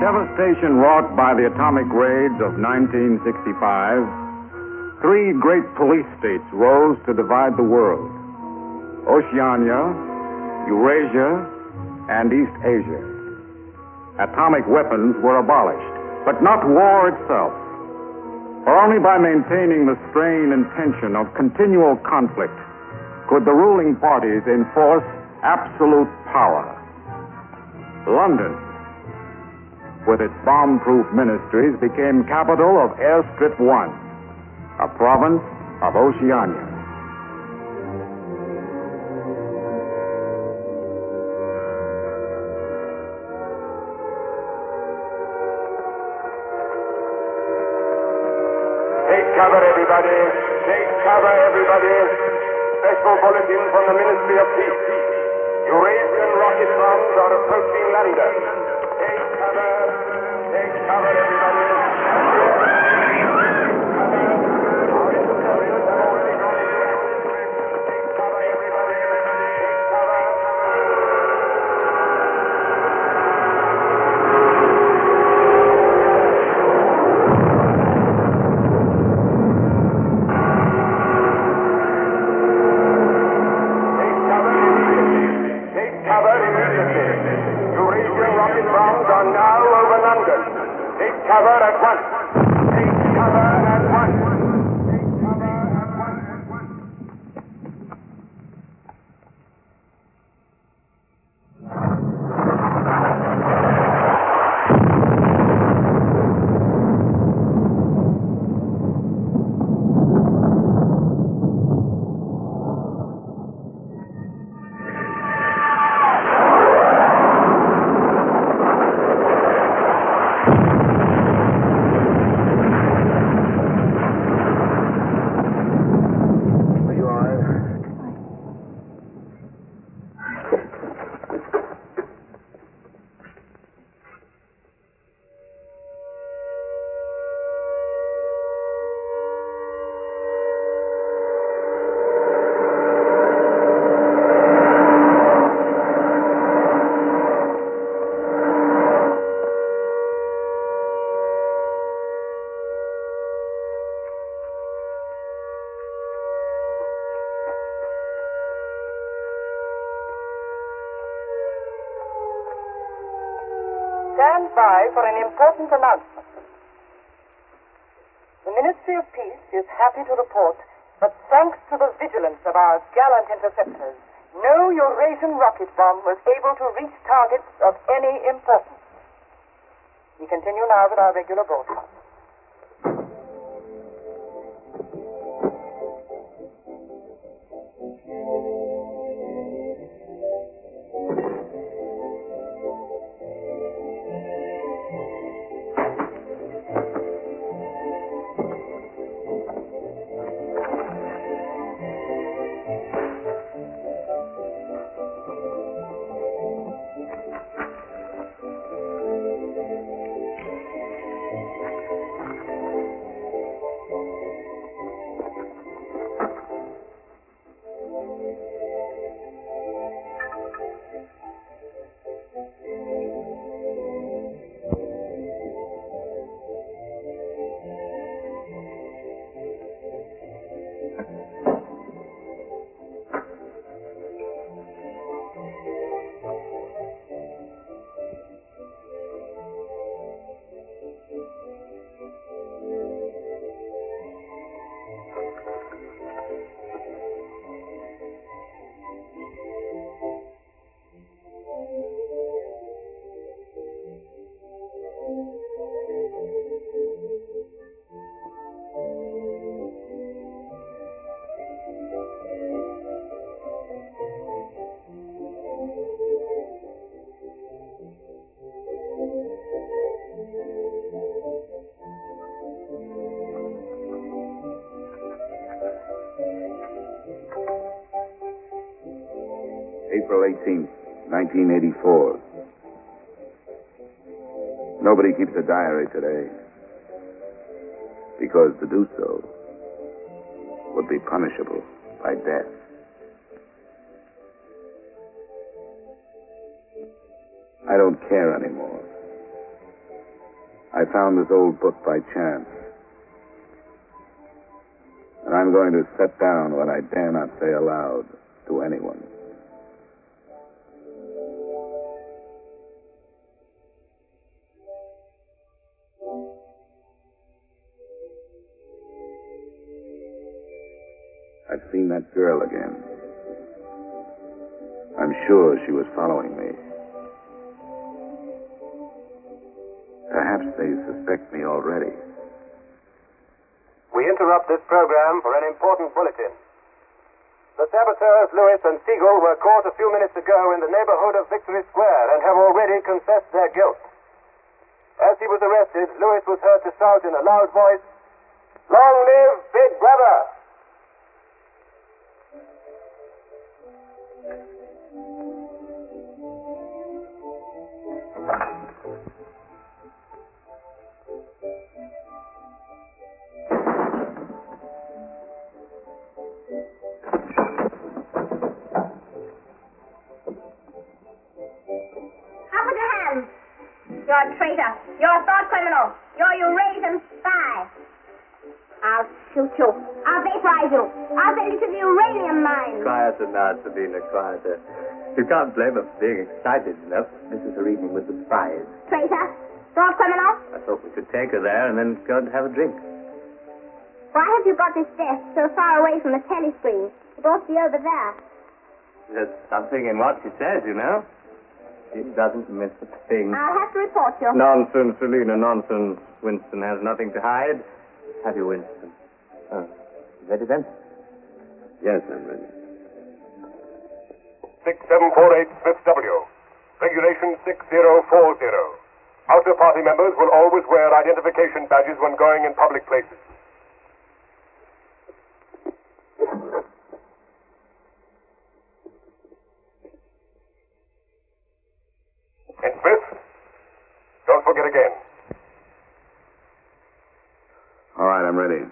devastation wrought by the atomic raids of 1965, three great police states rose to divide the world: Oceania, Eurasia, and East Asia. Atomic weapons were abolished, but not war itself. For only by maintaining the strain and tension of continual conflict could the ruling parties enforce absolute power. London, with its bomb-proof ministries, became capital of Airstrip 1, a province of Oceania. Take cover, everybody. Take cover, everybody. Special bulletin from the Ministry of Peace. Eurasian rocket bombs are approaching London. Take cover. Take cover, everybody. Stand by for an important announcement. The Ministry of Peace is happy to report that thanks to the vigilance of our gallant interceptors, no Eurasian rocket bomb was able to reach targets of any importance. We continue now with our regular broadcast. April 18th, 1984. Nobody keeps a diary today, because to do so would be punishable by death. I don't care anymore. I found this old book by chance. And I'm going to set down what I dare not say aloud to anyone. I've seen that girl again. I'm sure she was following me. Perhaps they suspect me already. We interrupt this program for an important bulletin. The saboteurs Lewis and Siegel were caught a few minutes ago in the neighborhood of Victory Square and have already confessed their guilt. As he was arrested, Lewis was heard to shout in a loud voice, "Long live Big Brother!" You're a traitor. You're a thought criminal. You're a Eurasian spy. I'll shoot you. I'll vaporize you. I'll send you to the uranium mine. Quieter now, Sabina, quieter. You can't blame her for being excited enough. This is her evening with the spies. Traitor. Thought criminal. I thought we could take her there and then go and have a drink. Why have you got this desk so far away from the telescreen? It ought to be over there. There's something in what she says, you know. She doesn't miss a thing. I'll have to report you. Nonsense, Selina, nonsense. Winston has nothing to hide. Have you, Winston? Oh, ready then? Yes, I'm ready. 6748 Smith W. Regulation 6040. Outer party members will always wear identification badges when going in public places. And Smith, don't forget again. All right, I'm ready.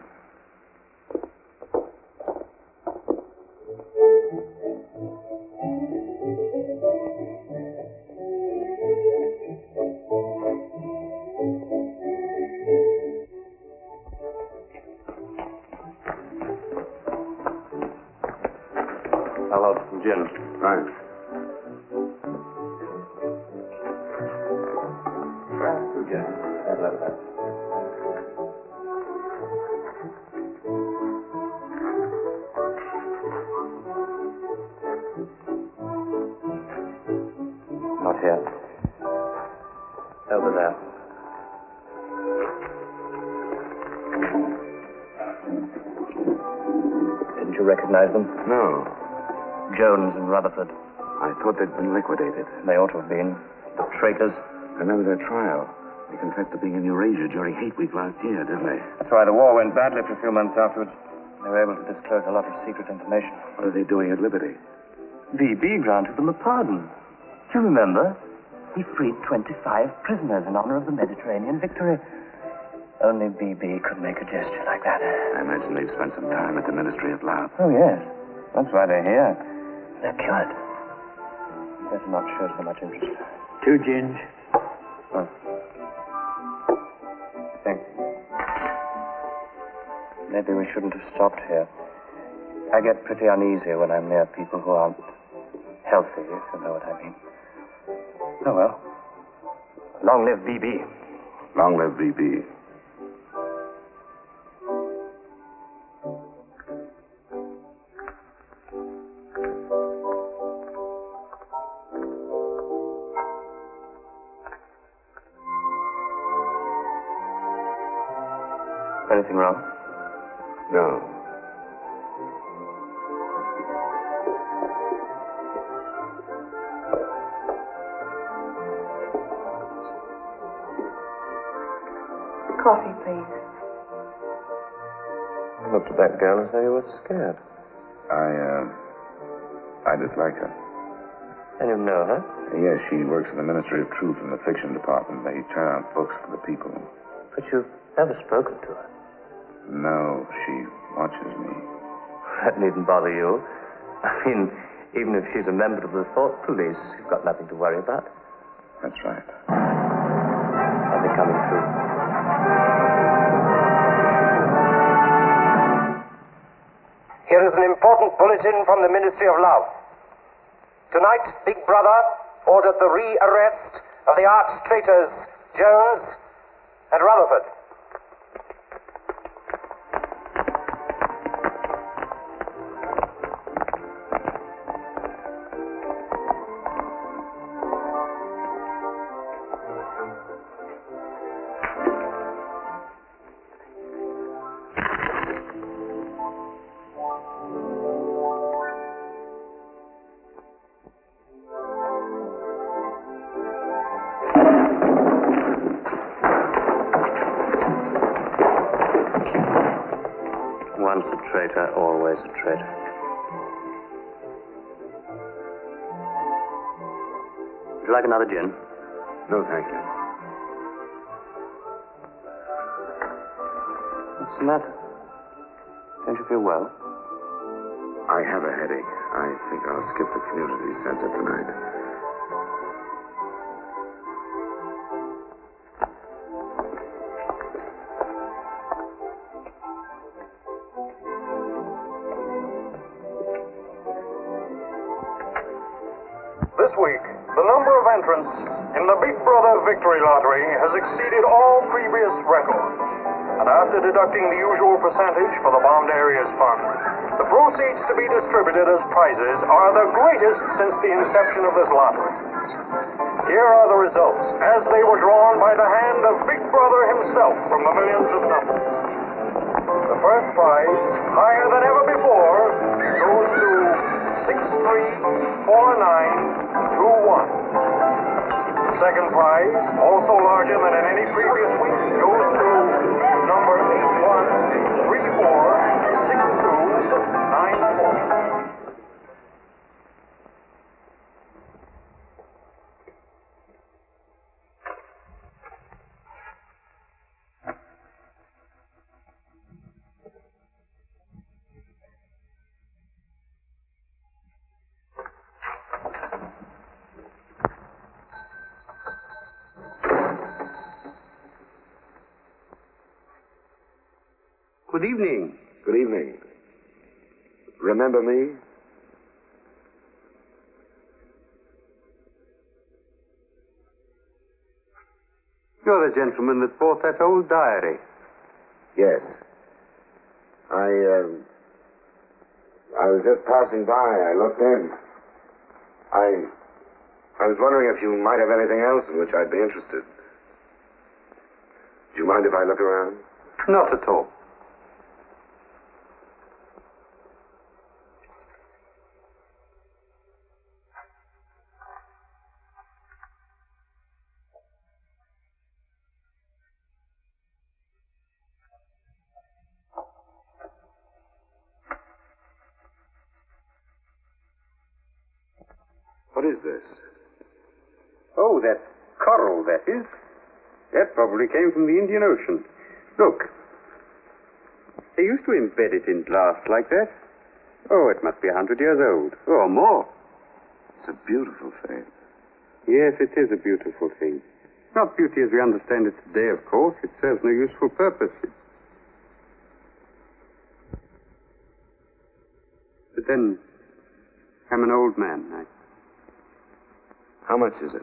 I'll have some gin. Right. Not here. Over there. Didn't you recognize them? No. Jones and Rutherford. I thought they'd been liquidated. They ought to have been. The traitors. Remember their trial? They confessed to being in Eurasia during Hate Week last year, didn't they? That's why the war went badly for a few months afterwards. They were able to disclose a lot of secret information. What are they doing at Liberty? VB granted them a pardon. Do you remember? He freed 25 prisoners in honor of the Mediterranean victory. Only BB could make a gesture like that. I imagine they've spent some time at the Ministry of Love. Oh, yes. That's why they're here. They're cured. Better not show so much interest. 2 gins. Oh. Thanks. Maybe we shouldn't have stopped here. I get pretty uneasy when I'm near people who aren't healthy, if you know what I mean. Oh, well. Long live BB. Long live VB. Anything wrong? No. Coffee, please. You looked at that girl as though you were scared. I dislike her. And you know her? Yes, she works in the Ministry of Truth in the fiction department. They turn out books for the people. But you've never spoken to her. No, she watches me. That needn't bother you. I mean, even if she's a member of the thought police, you've got nothing to worry about. That's right. Something coming through. Here is an important bulletin from the Ministry of Love. Tonight, Big Brother ordered the re-arrest of the arch traitors Jones and Rutherford. Once a traitor, always a traitor. Would you like another gin? No, thank you. What's the matter? Don't you feel well? I have a headache. I think I'll skip the community center tonight. This week, the number of entrants in the Big Brother Victory Lottery has exceeded all previous records. And after deducting the usual percentage for the Bombed Areas Fund, the proceeds to be distributed as prizes are the greatest since the inception of this lottery. Here are the results as they were drawn by the hand of Big Brother himself from the millions of numbers. The first prize, higher than ever before, goes to 634921. The second prize, also larger than in any previous week, goes to number 81346294. Good evening. Good evening. Remember me? You're the gentleman that bought that old diary. Yes. I was just passing by. I looked in. I was wondering if you might have anything else in which I'd be interested. Do you mind if I look around? Not at all. What is this? Oh, that coral, that is. That probably came from the Indian Ocean. Look. They used to embed it in glass like that. Oh, it must be 100 years old, or more. It's a beautiful thing. Yes, it is a beautiful thing. Not beauty as we understand it today, of course. It serves no useful purpose. But then, I'm an old man. How much is it?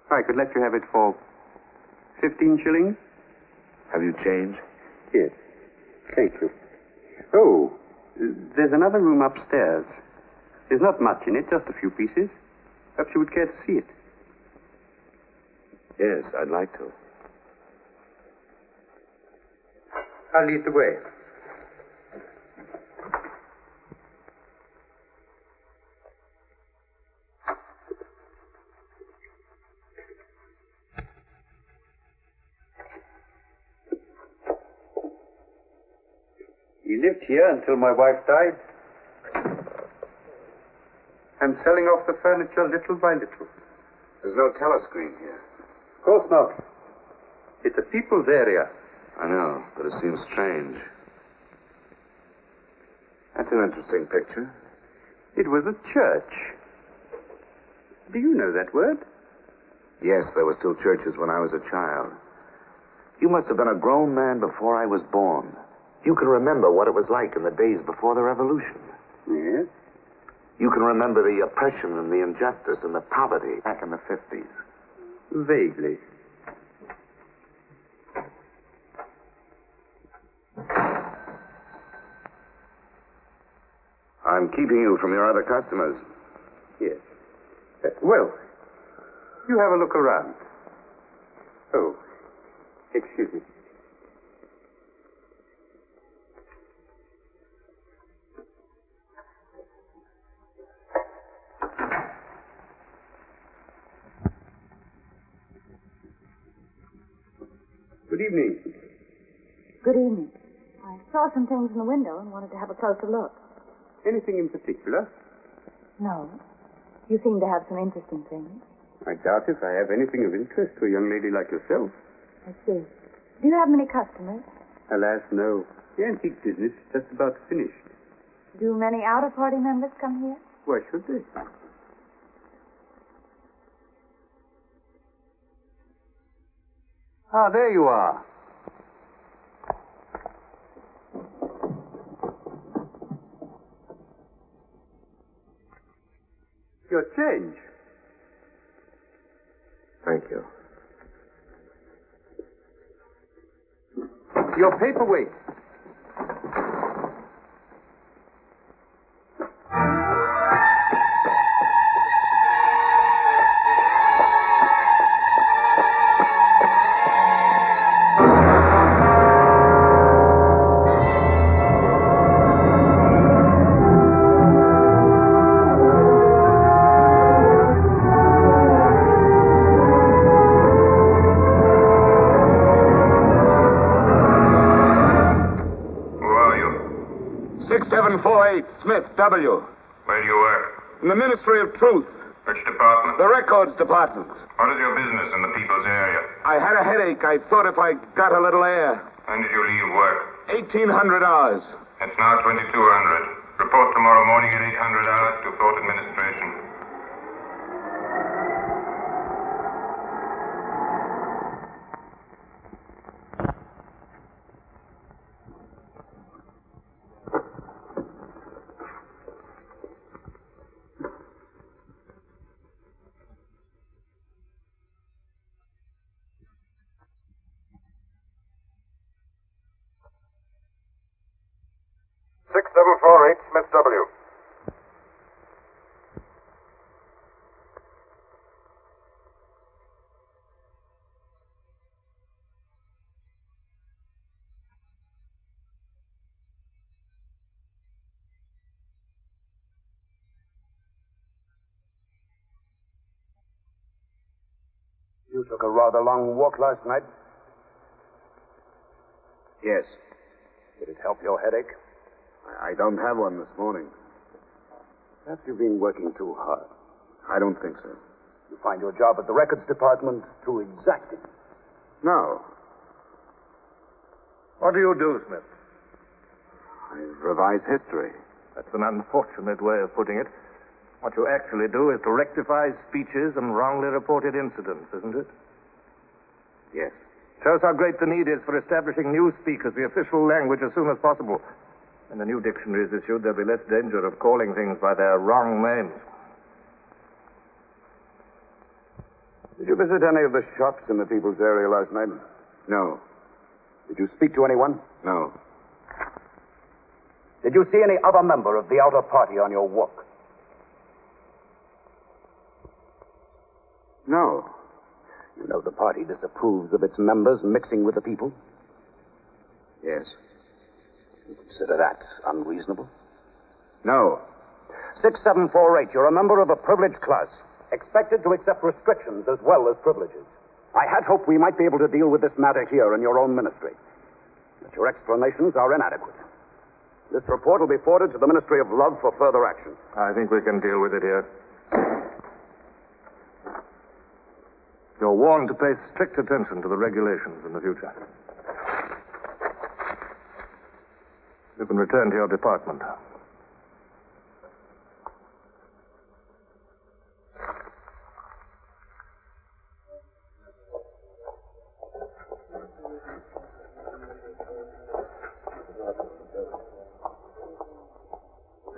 I could let you have it for 15 shillings. Have you change? Yes. Thank you. Oh, there's another room upstairs. There's not much in it, just a few pieces. Perhaps you would care to see it. Yes, I'd like to. I'll lead the way. He lived here until my wife died. I'm selling off the furniture little by little. There's no telescreen here. Of course not. It's a people's area. I know, but it seems strange. That's an interesting picture. It was a church. Do you know that word? Yes, there were still churches when I was a child. You must have been a grown man before I was born. You can remember what it was like in the days before the revolution. Yes? You can remember the oppression and the injustice and the poverty back in the 50s. Vaguely. I'm keeping you from your other customers. Yes. Well, you have a look around. Oh, excuse me. Good evening. Good evening. I saw some things in the window and wanted to have a closer look. Anything in particular? No. You seem to have some interesting things. I doubt if I have anything of interest to a young lady like yourself. I see. Do you have many customers? Alas, no. The antique business is just about finished. Do many outer-party members come here? Why should they? Ah, there you are. Your change. Thank you. Your paperweight. Smith, W. Where do you work? In the Ministry of Truth. Which department? The Records Department. What is your business in the people's area? I had a headache. I thought if I got a little air. When did you leave work? 1,800 hours. It's now 2,200. Report tomorrow morning at 800 hours to Fort Administration. Smith W. You took a rather long walk last night. Yes. Did it help your headache? I don't have one this morning. Perhaps you've been working too hard. I don't think so. You find your job at the records department too exacting. No. What do you do, Smith? I revise history. That's an unfortunate way of putting it. What you actually do is to rectify speeches and wrongly reported incidents, isn't it? Yes. Shows how great the need is for establishing new speak as the official language as soon as possible. When the new dictionary is issued, there'll be less danger of calling things by their wrong names. Did you visit any of the shops in the people's area last night? No. Did you speak to anyone? No. Did you see any other member of the outer party on your walk? No. You know the party disapproves of its members mixing with the people? Yes. You consider that unreasonable? No. 6748, you're a member of a privileged class, expected to accept restrictions as well as privileges. I had hoped we might be able to deal with this matter here in your own ministry. But your explanations are inadequate. This report will be forwarded to the Ministry of Love for further action. I think we can deal with it here. You're warned to pay strict attention to the regulations in the future. You can return to your department.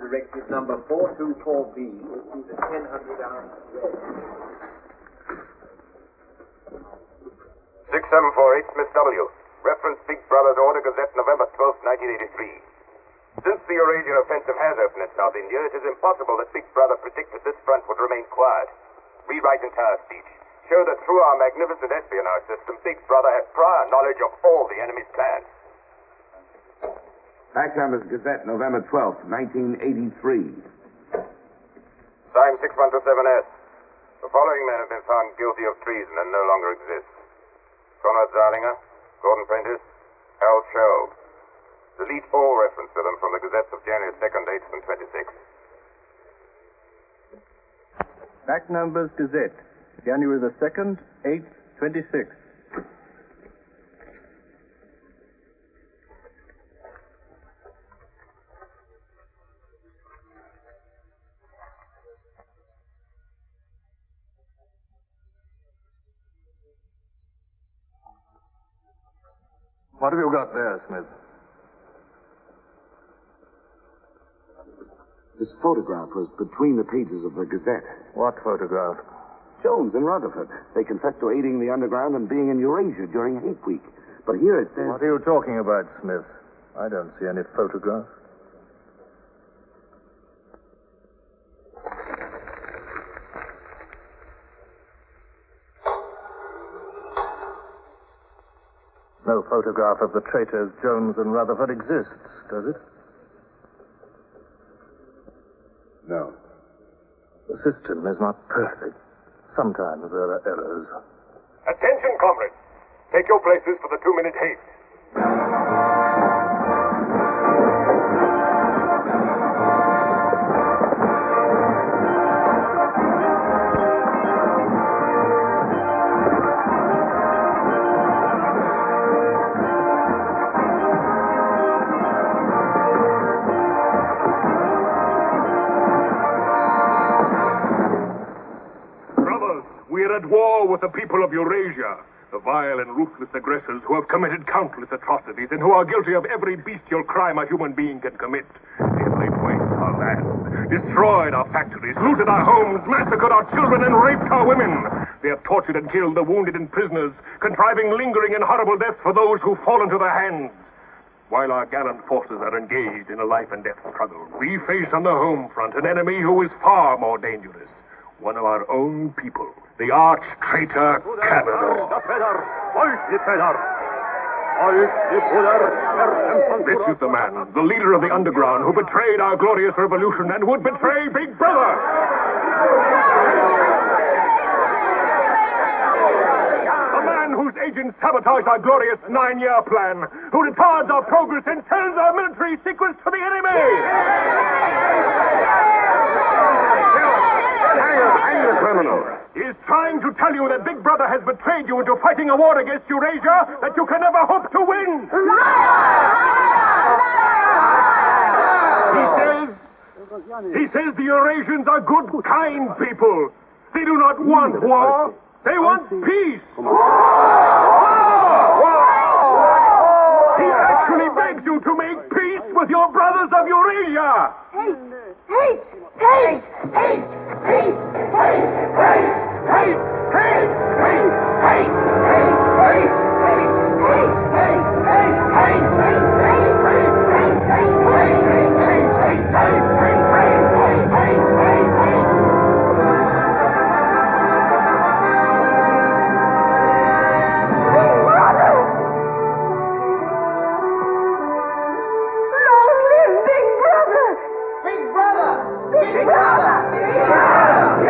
Directive number 424B, issued at 1000 hours. 6748 Smith W. Reference Big Brother's Order Gazette, November 12, 1983. Since the Eurasian offensive has opened in South India, it is impossible that Big Brother predicted this front would remain quiet. Rewrite entire speech. Show that through our magnificent espionage system, Big Brother had prior knowledge of all the enemy's plans. Fact Numbers Gazette, November 12th, 1983. Signed 6127S. The following men have been found guilty of treason and no longer exist. Conrad Zarlinger, Gordon Prentice, Harold Shelb. Delete all reference to them from the gazettes of January 2nd, 8th, and 26th. Fact Numbers Gazette, January the 2nd, 8th, 26th. What have you got there, Smith? This photograph was between the pages of the Gazette. What photograph? Jones and Rutherford. They confessed to aiding the underground and being in Eurasia during Hate Week. But here it says... What are you talking about, Smith? I don't see any photograph. No photograph of the traitors Jones and Rutherford exists, does it? No. The system is not perfect. Sometimes there are errors. Attention, comrades. Take your places for the 2-minute haste. At war with the people of Eurasia, the vile and ruthless aggressors who have committed countless atrocities and who are guilty of every bestial crime a human being can commit. They have laid waste our land, destroyed our factories, looted our homes, massacred our children, and raped our women. They have tortured and killed the wounded and prisoners, contriving lingering and horrible deaths for those who fall into their hands. While our gallant forces are engaged in a life and death struggle, we face on the home front an enemy who is far more dangerous. One of our own people, the arch-traitor Canada. This is the man, the leader of the underground, who betrayed our glorious revolution and would betray Big Brother. The man whose agents sabotaged our glorious 9-year plan, who retards our progress and sells our military secrets to the enemy. Hang the criminal. He is trying to tell you that Big Brother has betrayed you into fighting a war against Eurasia that you can never hope to win. He says the Eurasians are good, kind people. They do not want war. They want peace. He actually begs you to make peace with your brothers of Eurasia. Hate! Hate! Hate! Hate! Hate! Hate! Hate! Hate! Hate! Hate! Hate! Long live Big Brother! Big Brother! Big Brother! Big Brother!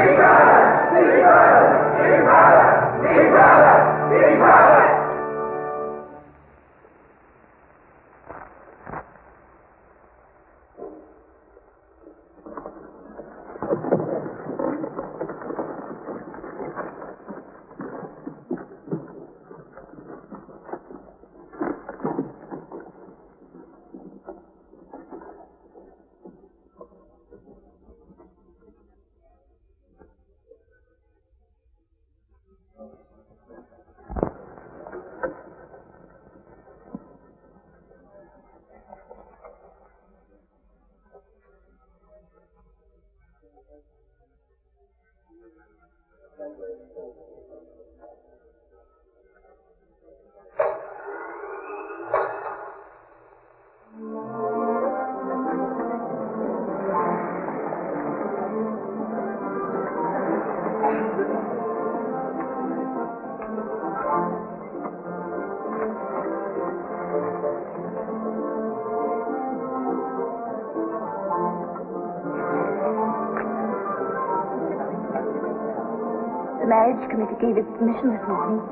The marriage committee gave its permission this morning.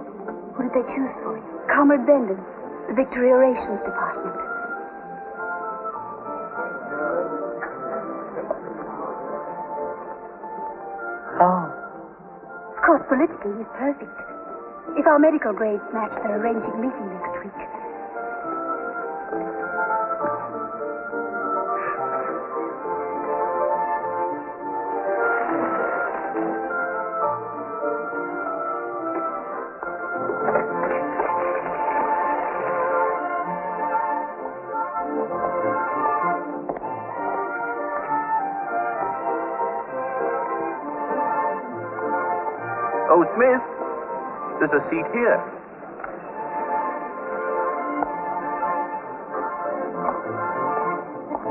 Who did they choose for you? Comrade Bendon, the Victory Orations Department. Oh. Of course, politically, he's perfect. If our medical grades match, they're arranging a meeting next week. Oh, Smith, there's a seat here.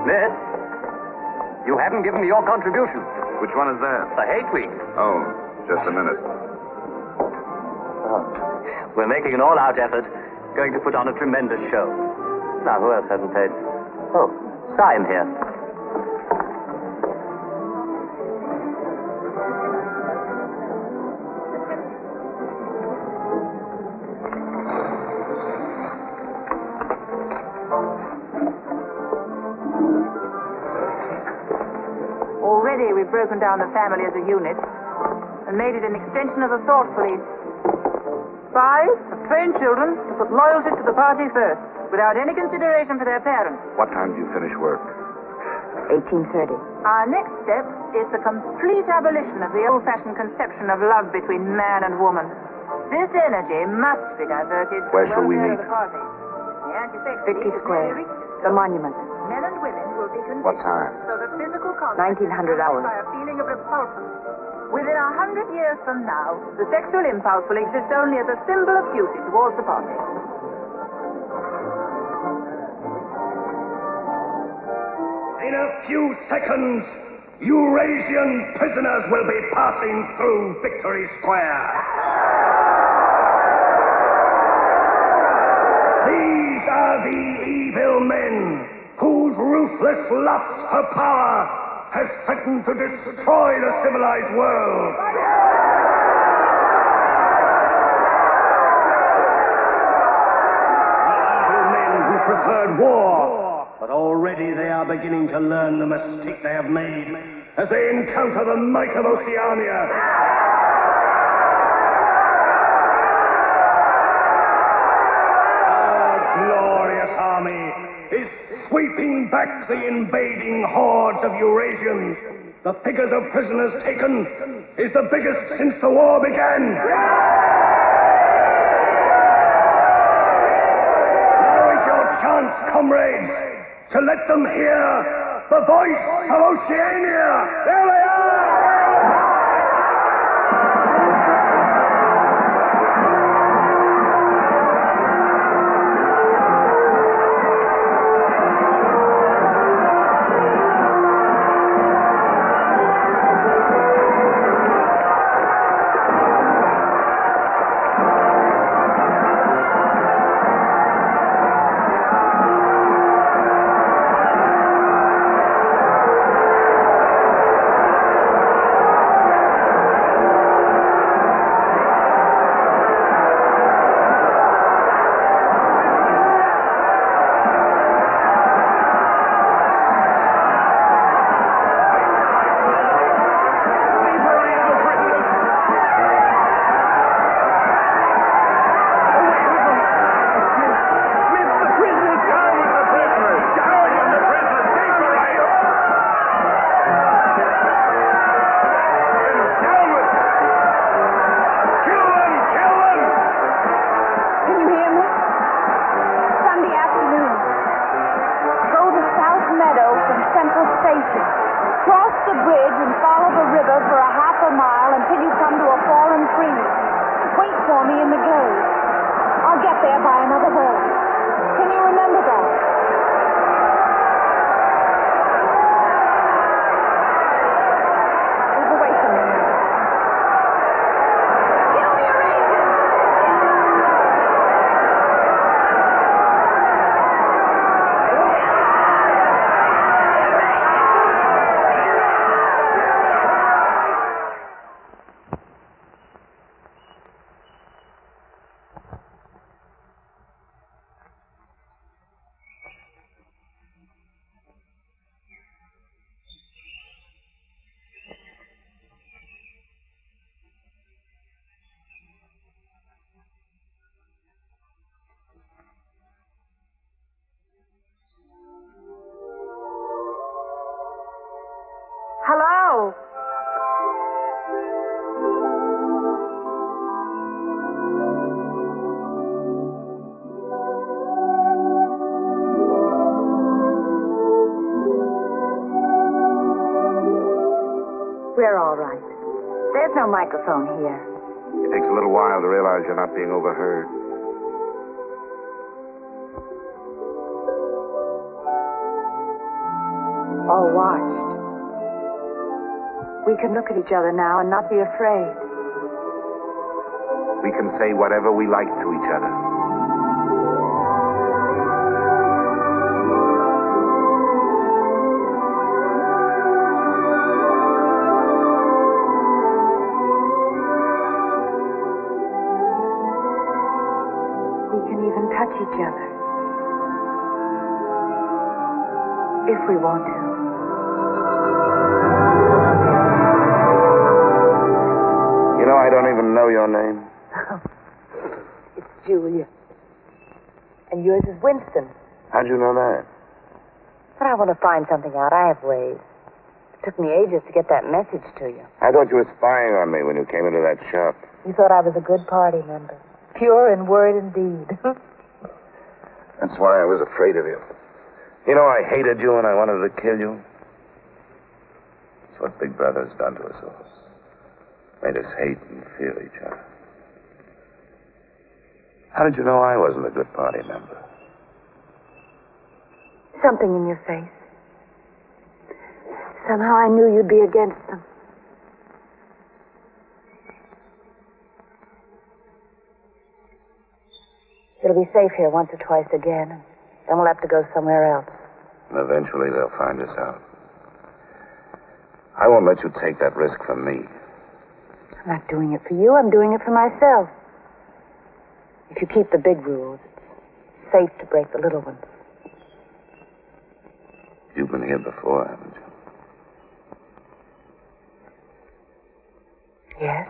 Smith, you haven't given me your contribution. Which one is that? The hate week. Oh, just a minute. Oh. We're making an all-out effort, going to put on a tremendous show. Now, who else hasn't paid? Oh, Syme here. Already we've broken down the family as a unit and made it an extension of the thought police. Spies have trained children to put loyalty to the party first, without any consideration for their parents. What time do you finish work? 1830. Our next step is the complete abolition of the old-fashioned conception of love between man and woman. This energy must be diverted. Where shall we meet? The party. The anti-sex 50 Square. The monument. Men and women will be conditioned What time? so that physical contact 1900 hours. by a feeling of repulsion. Within 100 years from now, the sexual impulse will exist only as a symbol of duty towards the party. In a few seconds, Eurasian prisoners will be passing through Victory Square. These are the evil men whose ruthless lust for power has threatened to destroy the civilized world. Evil men who preferred war, but already they are beginning to learn the mistake they have made as they encounter the might of Oceania. Our glorious army is sweeping back the invading hordes of Eurasians. The figures of prisoners taken is the biggest since the war began. Now is your chance, comrades, to let them hear the voice of Oceania. There they are! Cross the bridge and follow the river for a half a mile until you come to a fallen tree. Wait for me in the glade. I'll get there by another boat. Can you remember that? Move away from me. Kill your agent! Hello? We're all right. There's no microphone here. It takes a little while to realize you're not being overheard. All watched. We can look at each other now and not be afraid. We can say whatever we like to each other. We can even touch each other. If we want to. You know, I don't even know your name. It's Julia. And yours is Winston. How'd you know that? But I want to find something out. I have ways. It took me ages to get that message to you. I thought you were spying on me when you came into that shop. You thought I was a good party member. Pure in word and deed. That's why I was afraid of you. You know, I hated you and I wanted to kill you. That's what Big Brother's done to us all. Made us hate and fear each other. How did you know I wasn't a good party member? Something in your face. Somehow I knew you'd be against them. It'll be safe here once or twice again, and then we'll have to go somewhere else. And eventually they'll find us out. I won't let you take that risk from me. I'm not doing it for you. I'm doing it for myself. If you keep the big rules, it's safe to break the little ones. You've been here before, haven't you? Yes.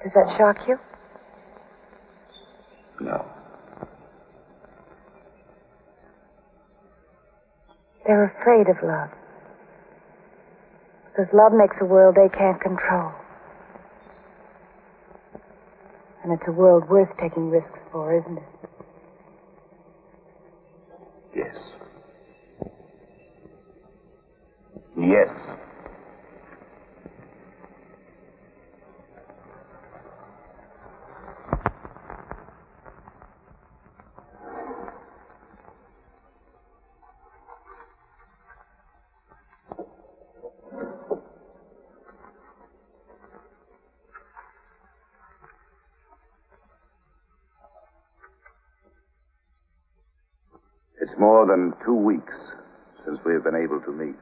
Does that shock you? No. They're afraid of love. Because love makes a world they can't control. And it's a world worth taking risks for, isn't it? Yes. Yes. It's more than 2 weeks since we have been able to meet,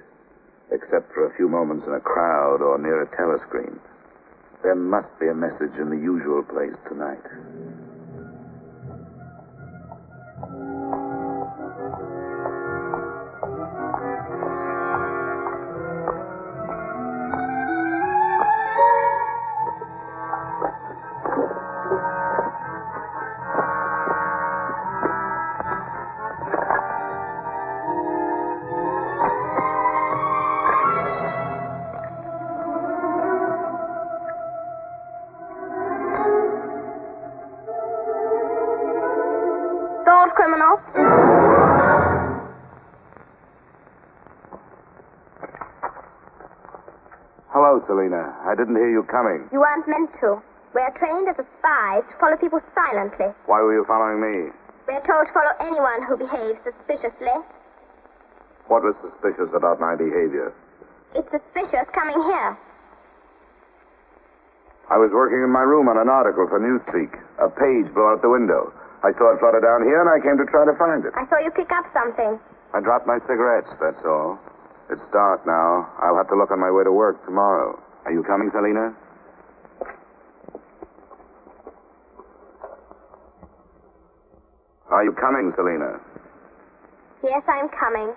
except for a few moments in a crowd or near a telescreen. There must be a message in the usual place tonight. Hello, Selina. I didn't hear you coming. You weren't meant to. We're trained as spies to follow people silently. Why were you following me? We're told to follow anyone who behaves suspiciously. What was suspicious about my behavior? It's suspicious coming here. I was working in my room on an article for Newspeak. A page blew out the window. I saw it flutter down here, and I came to try to find it. I saw you pick up something. I dropped my cigarettes, that's all. It's dark now. I'll have to look on my way to work tomorrow. Are you coming, Selina? Are you coming, Selina? Yes, I'm coming.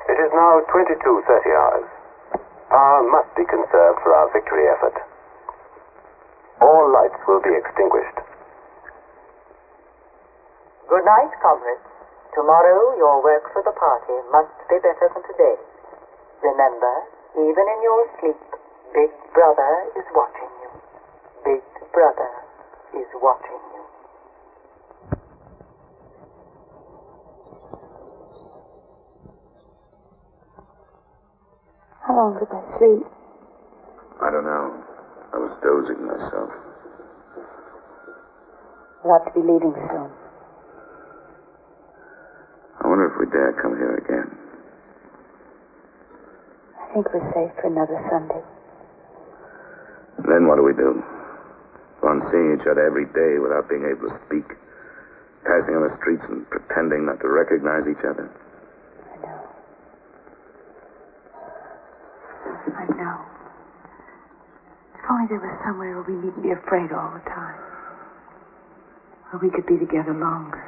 It is now 22:30 hours. Power must be conserved for our victory effort. All lights will be extinguished. Good night, comrades. Tomorrow, your work for the party must be better than today. Remember, even in your sleep, Big Brother is watching you. Big Brother is watching you. How long did I sleep? I don't know. I was dozing myself. We'll have to be leaving soon. I wonder if we dare come here again. I think we're safe for another Sunday. Then what do we do? Go on seeing each other every day without being able to speak? Passing on the streets and pretending not to recognize each other? I know. I know. If only there was somewhere where we needn't be afraid all the time. Where we could be together longer.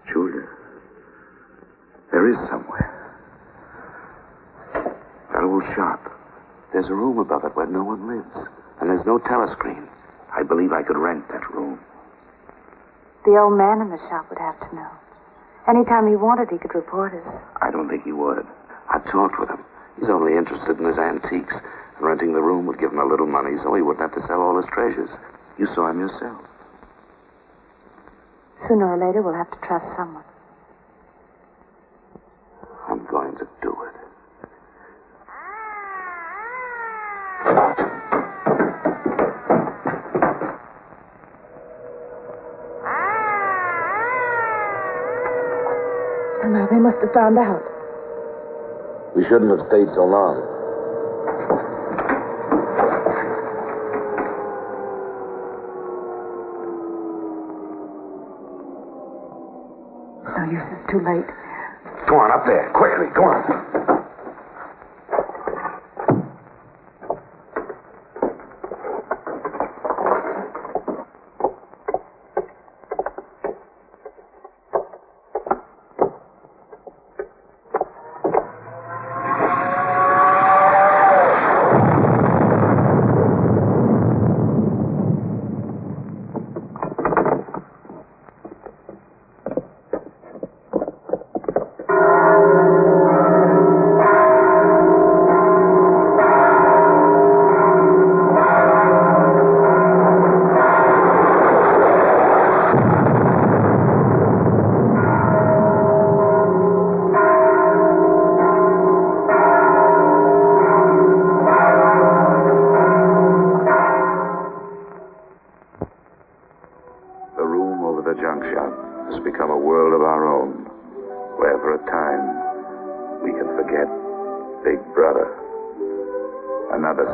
Julia, there is somewhere. That old shop. There's a room above it where no one lives. And there's no telescreen. I believe I could rent that room. The old man in the shop would have to know. Anytime he wanted, he could report us. I don't think he would. I've talked with him. He's only interested in his antiques. And renting the room would give him a little money so he wouldn't have to sell all his treasures. You saw him yourself. Sooner or later, we'll have to trust someone. I'm going to do it. Somehow they must have found out. We shouldn't have stayed so long. It's no use, it's too late. Go on, up there. Quickly, go on.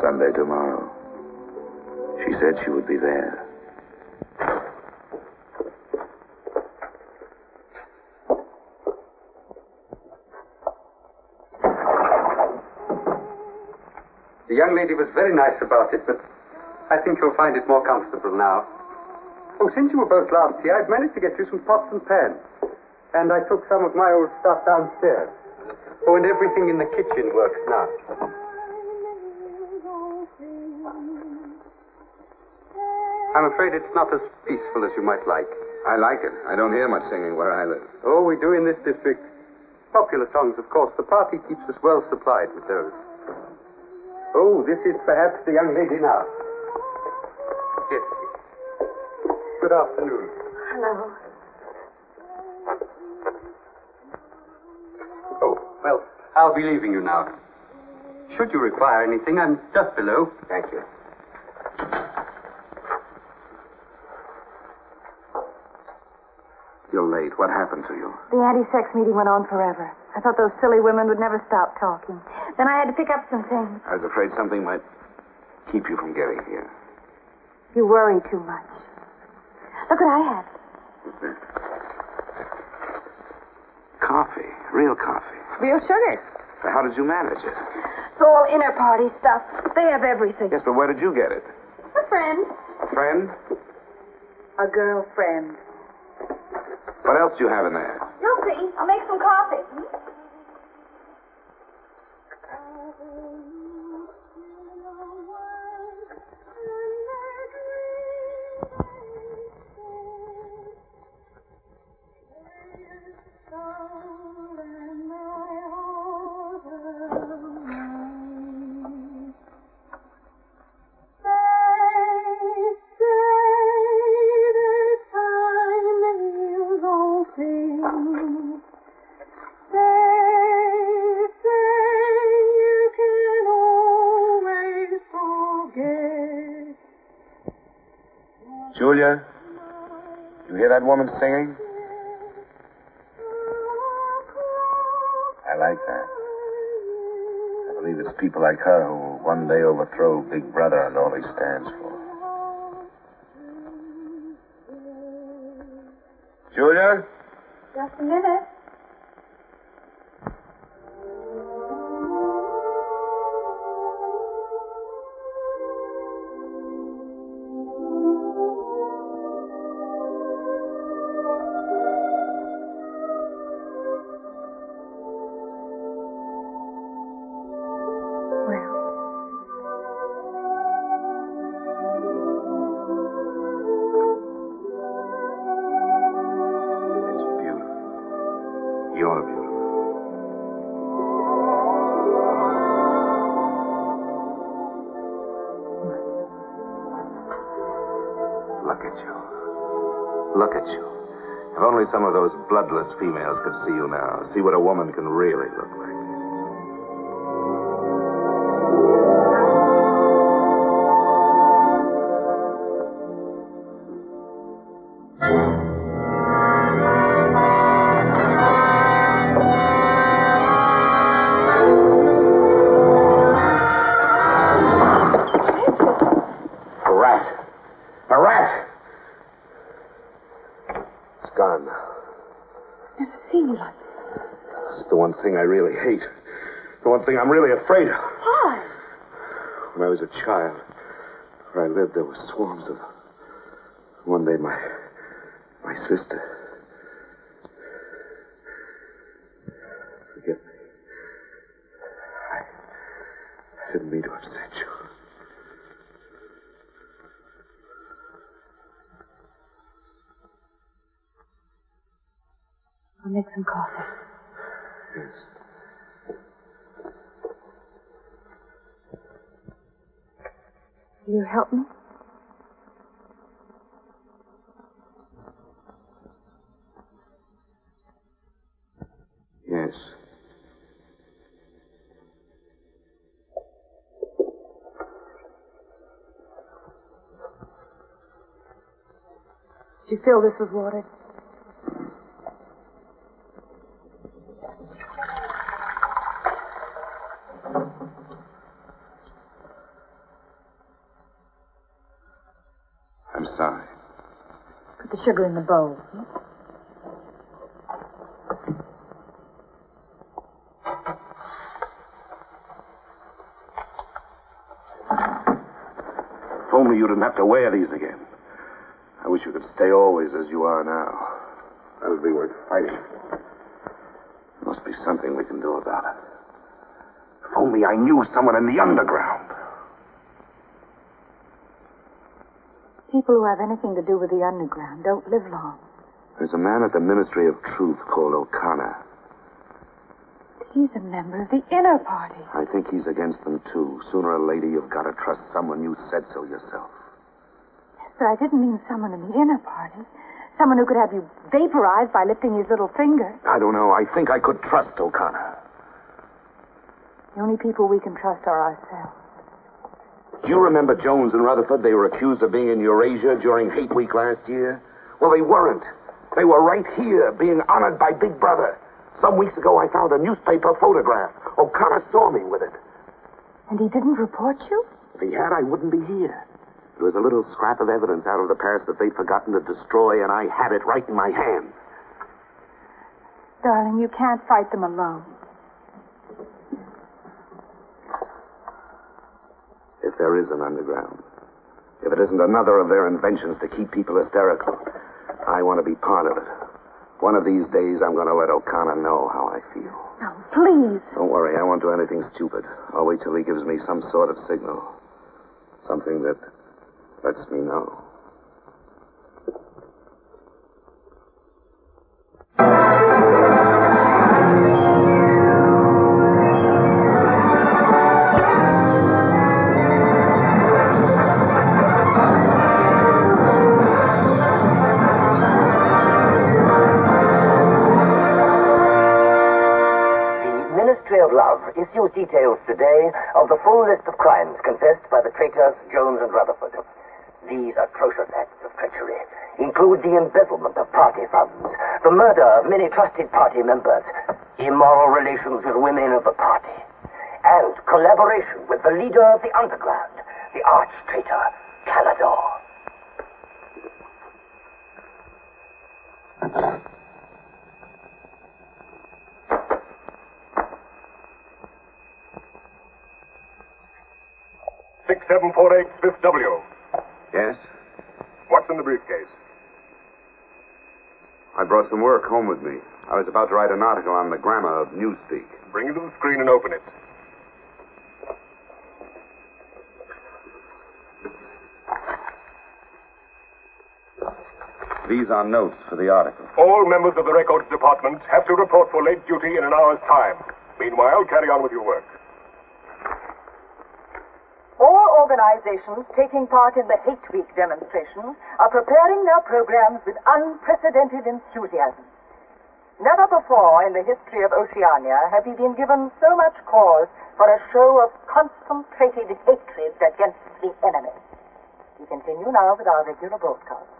Sunday tomorrow. She said she would be there. The young lady was very nice about it, but I think you'll find it more comfortable now. Oh, since you were both last here, I've managed to get you some pots and pans. And I took some of my old stuff downstairs. Oh, and everything in the kitchen works now. I'm afraid it's not as peaceful as you might like. I like it. I don't hear much singing where I live. Oh, we do in this district. Popular songs, of course. The party keeps us well supplied with those. Oh, this is perhaps the young lady now. Yes. Good afternoon. Hello. Oh, well, I'll be leaving you now. Should you require anything, I'm just below. Thank you. You're late. What happened to you? The anti-sex meeting went on forever. I thought those silly women would never stop talking. Then I had to pick up some things. I was afraid something might keep you from getting here. You worry too much. Look what I have. What's that? Coffee. Real coffee. Real sugar. How did you manage it? It's all inner party stuff. They have everything. Yes, but where did you get it? A friend. A friend? A girlfriend. What else do you have in there? You'll see. I'll make some coffee. Julia, you hear that woman singing? I like that. I believe it's people like her who will one day overthrow Big Brother and all he stands for. Julia? Just a minute. You're beautiful. Look at you. Look at you. If only some of those bloodless females could see you now, see what a woman can really look like. Gone now. Never seen you like this. It's the one thing I really hate. The one thing I'm really afraid of. Why? When I was a child, where I lived, there were swarms of them. One day, my sister. Forgive me. I didn't mean to upset you. I'll make some coffee. Yes. Will you help me? Yes. Did you fill this with water? sorry. Put the sugar in the bowl. If only you didn't have to wear these again. I wish you could stay always as you are now. That would be worth fighting. There must be something we can do about it. If only I knew someone in the underground. People who have anything to do with the underground don't live long. There's a man at the Ministry of Truth called O'Connor. He's a member of the inner party. I think he's against them, too. Sooner or later, you've got to trust someone. You said so yourself. Yes, but I didn't mean someone in the inner party. Someone who could have you vaporized by lifting his little finger. I don't know. I think I could trust O'Connor. The only people we can trust are ourselves. Do you remember Jones and Rutherford? They were accused of being in Eurasia during Hate Week last year. Well, they weren't. They were right here, being honored by Big Brother. Some weeks ago, I found a newspaper photograph. O'Connor saw me with it. And he didn't report you? If he had, I wouldn't be here. It was a little scrap of evidence out of the past that they'd forgotten to destroy, and I had it right in my hand. Darling, you can't fight them alone. If there is an underground, if it isn't another of their inventions to keep people hysterical, I want to be part of it. One of these days, I'm going to let O'Connor know how I feel. No, please. Don't worry, I won't do anything stupid. I'll wait till he gives me some sort of signal. Something that lets me know. Issues details today of the full list of crimes confessed by the traitors Jones and Rutherford. These atrocious acts of treachery include the embezzlement of party funds, the murder of many trusted party members, immoral relations with women of the party, and collaboration with the leader of the underground, the arch-traitor Calador. 6748 Smith W. Yes? What's in the briefcase? I brought some work home with me. I was about to write an article on the grammar of newspeak. Bring it to the screen and open it. These are notes for the article. All members of the records department have to report for late duty in an hour's time. Meanwhile, carry on with your work. All organizations taking part in the Hate Week demonstration are preparing their programs with unprecedented enthusiasm. Never before in the history of Oceania have we been given so much cause for a show of concentrated hatred against the enemy. We continue now with our regular broadcasts.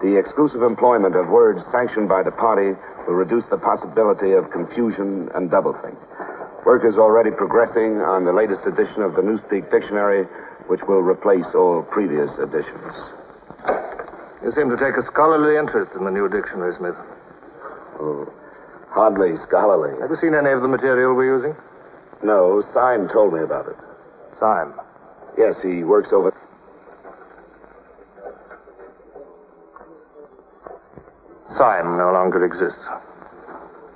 The exclusive employment of words sanctioned by the party will reduce the possibility of confusion and doublethink. Work is already progressing on the latest edition of the Newspeak Dictionary, which will replace all previous editions. You seem to take a scholarly interest in the new dictionary, Smith. Oh, hardly scholarly. Have you seen any of the material we're using? No, Syme told me about it. Syme. Yes, he works over... Syme no longer exists.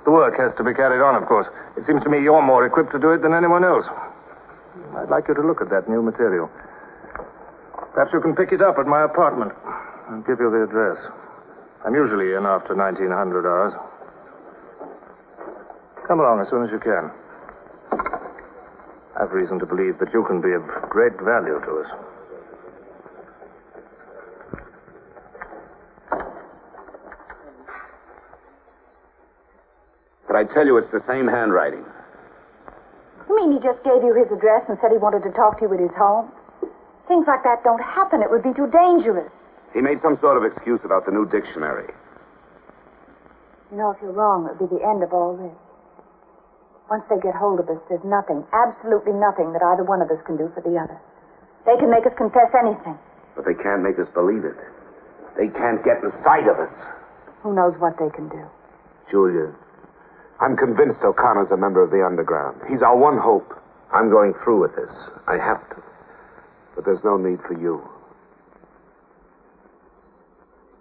The work has to be carried on, of course. It seems to me you're more equipped to do it than anyone else. I'd like you to look at that new material. Perhaps you can pick it up at my apartment. I'll give you the address. I'm usually in after 1900 hours. Come along as soon as you can. I've reason to believe that you can be of great value to us. But I tell you, it's the same handwriting. You mean he just gave you his address and said he wanted to talk to you at his home? Things like that don't happen. It would be too dangerous. He made some sort of excuse about the new dictionary. You know, if you're wrong, it would be the end of all this. Once they get hold of us, there's nothing, absolutely nothing, that either one of us can do for the other. They can make us confess anything. But they can't make us believe it. They can't get inside of us. Who knows what they can do? Julia, I'm convinced O'Connor's a member of the underground. He's our one hope. I'm going through with this. I have to. But there's no need for you.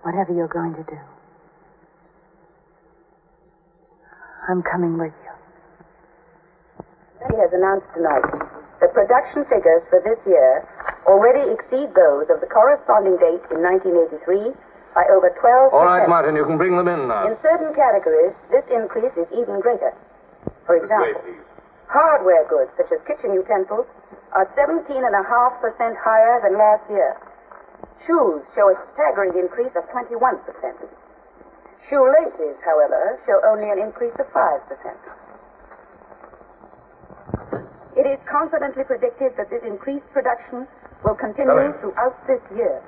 Whatever you're going to do, I'm coming with you. He has announced tonight that production figures for this year already exceed those of the corresponding date in 1983 by over 12%. All right, Martin, you can bring them in now. In certain categories, this increase is even greater. For example, hardware goods such as kitchen utensils are 17.5% higher than last year. Shoes show a staggering increase of 21%. Shoelaces, however, show only an increase of 5%. It is confidently predicted that this increased production will continue throughout this year.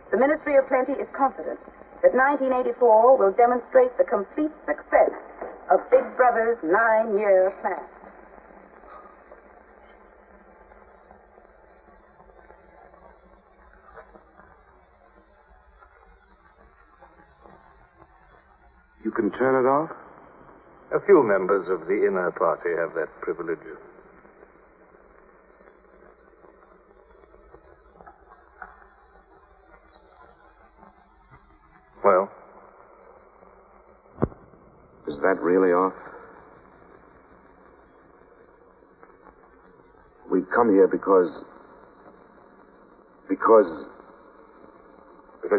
The Ministry of Plenty is confident that 1984 will demonstrate the complete success of Big Brother's 9-year plan. You can turn it off? A few members of the inner party have that privilege. Well? Is that really off? We come here because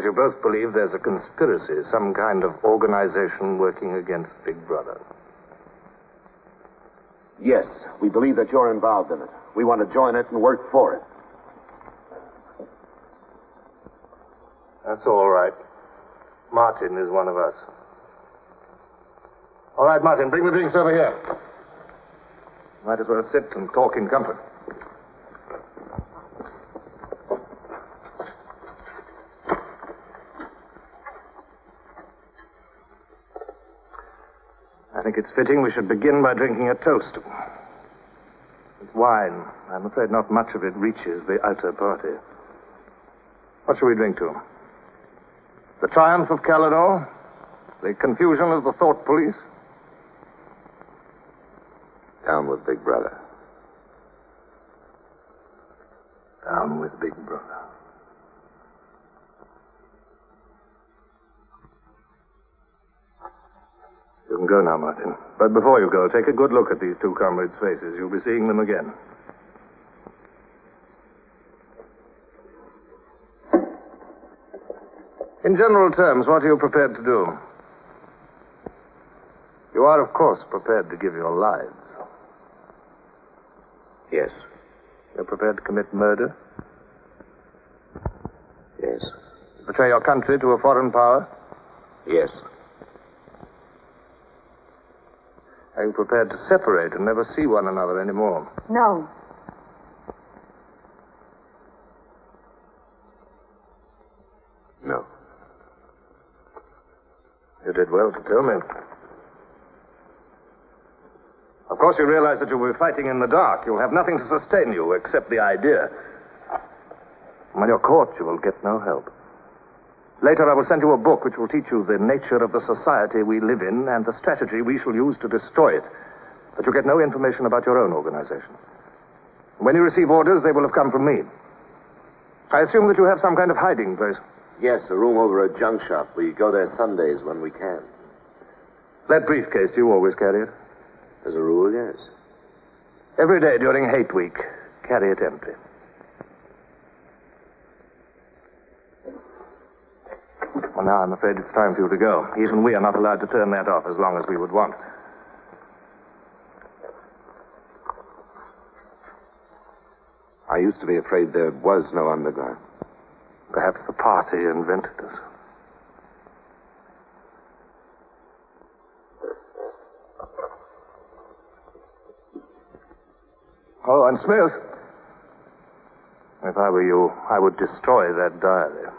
you both believe there's a conspiracy, some kind of organization working against Big Brother. Yes, we believe that you're involved in it. We want to join it and work for it. That's all right. Martin is one of us. All right, Martin, bring the drinks over here. Might as well sit and talk in comfort. I think it's fitting we should begin by drinking a toast. It's wine. I'm afraid not much of it reaches the outer party. What shall we drink to? The triumph of Calidor? The confusion of the thought police? Down with Big Brother. Down with Big Brother. You can go now, Martin. But before you go, take a good look at these two comrades' faces. You'll be seeing them again. In general terms, what are you prepared to do? You are, of course, prepared to give your lives. Yes. You're prepared to commit murder? Yes. Betray your country to a foreign power? Yes. Are you prepared to separate and never see one another anymore? No. No. You did well to tell me. Of course, you realize that you'll be fighting in the dark. You'll have nothing to sustain you except the idea. When you're caught, you will get no help. Later, I will send you a book which will teach you the nature of the society we live in and the strategy we shall use to destroy it. But you get no information about your own organization. When you receive orders, they will have come from me. I assume that you have some kind of hiding place. Yes, a room over a junk shop. We go there Sundays when we can. That briefcase, do you always carry it? As a rule, yes. Every day during hate week, carry it empty. Well, now I'm afraid it's time for you to go. Even we are not allowed to turn that off as long as we would want. I used to be afraid there was no underground. Perhaps the party invented us. Oh, and Smith, if I were you, I would destroy that diary.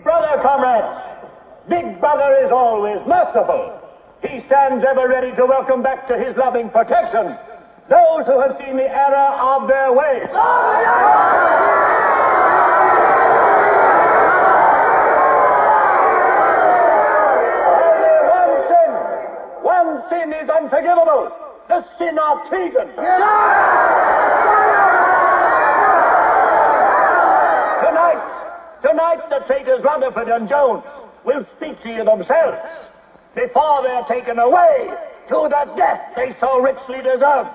Brother, comrades, Big Brother is always merciful. He stands ever ready to welcome back to his loving protection those who have seen the error of their ways. Only one sin is unforgivable, the sin of treason. Tonight the traitors Rutherford and Jones will speak to you themselves before they're taken away to the death they so richly deserve.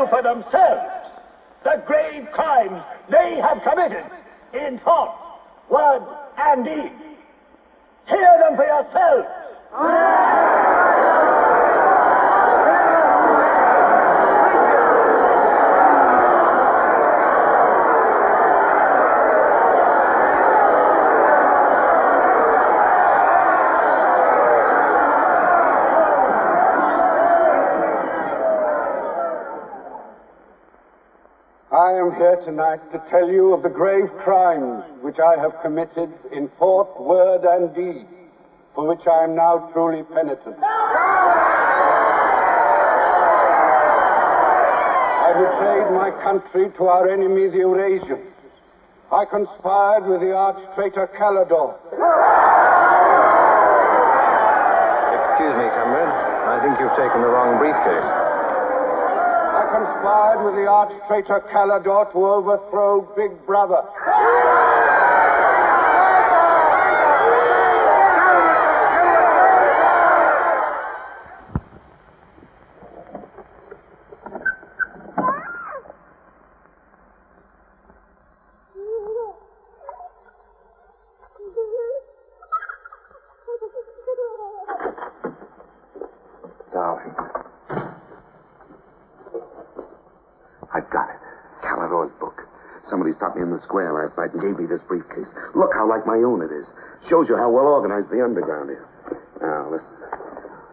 For themselves the grave crimes they have committed in thought, word, and deed. Hear them for yourselves. I am here tonight to tell you of the grave crimes which I have committed in thought, word, and deed, for which I am now truly penitent. I betrayed my country to our enemy, the Eurasians. I conspired with the arch-traitor Calidor. Excuse me, comrades. I think you've taken the wrong briefcase. I conspired with the arch-traitor Calidor to overthrow Big Brother. Darling. I've got it. Calidor's book. Somebody stopped me in the square last night and gave me this briefcase. Look how like my own it is. Shows you how well organized the underground is. Now, listen.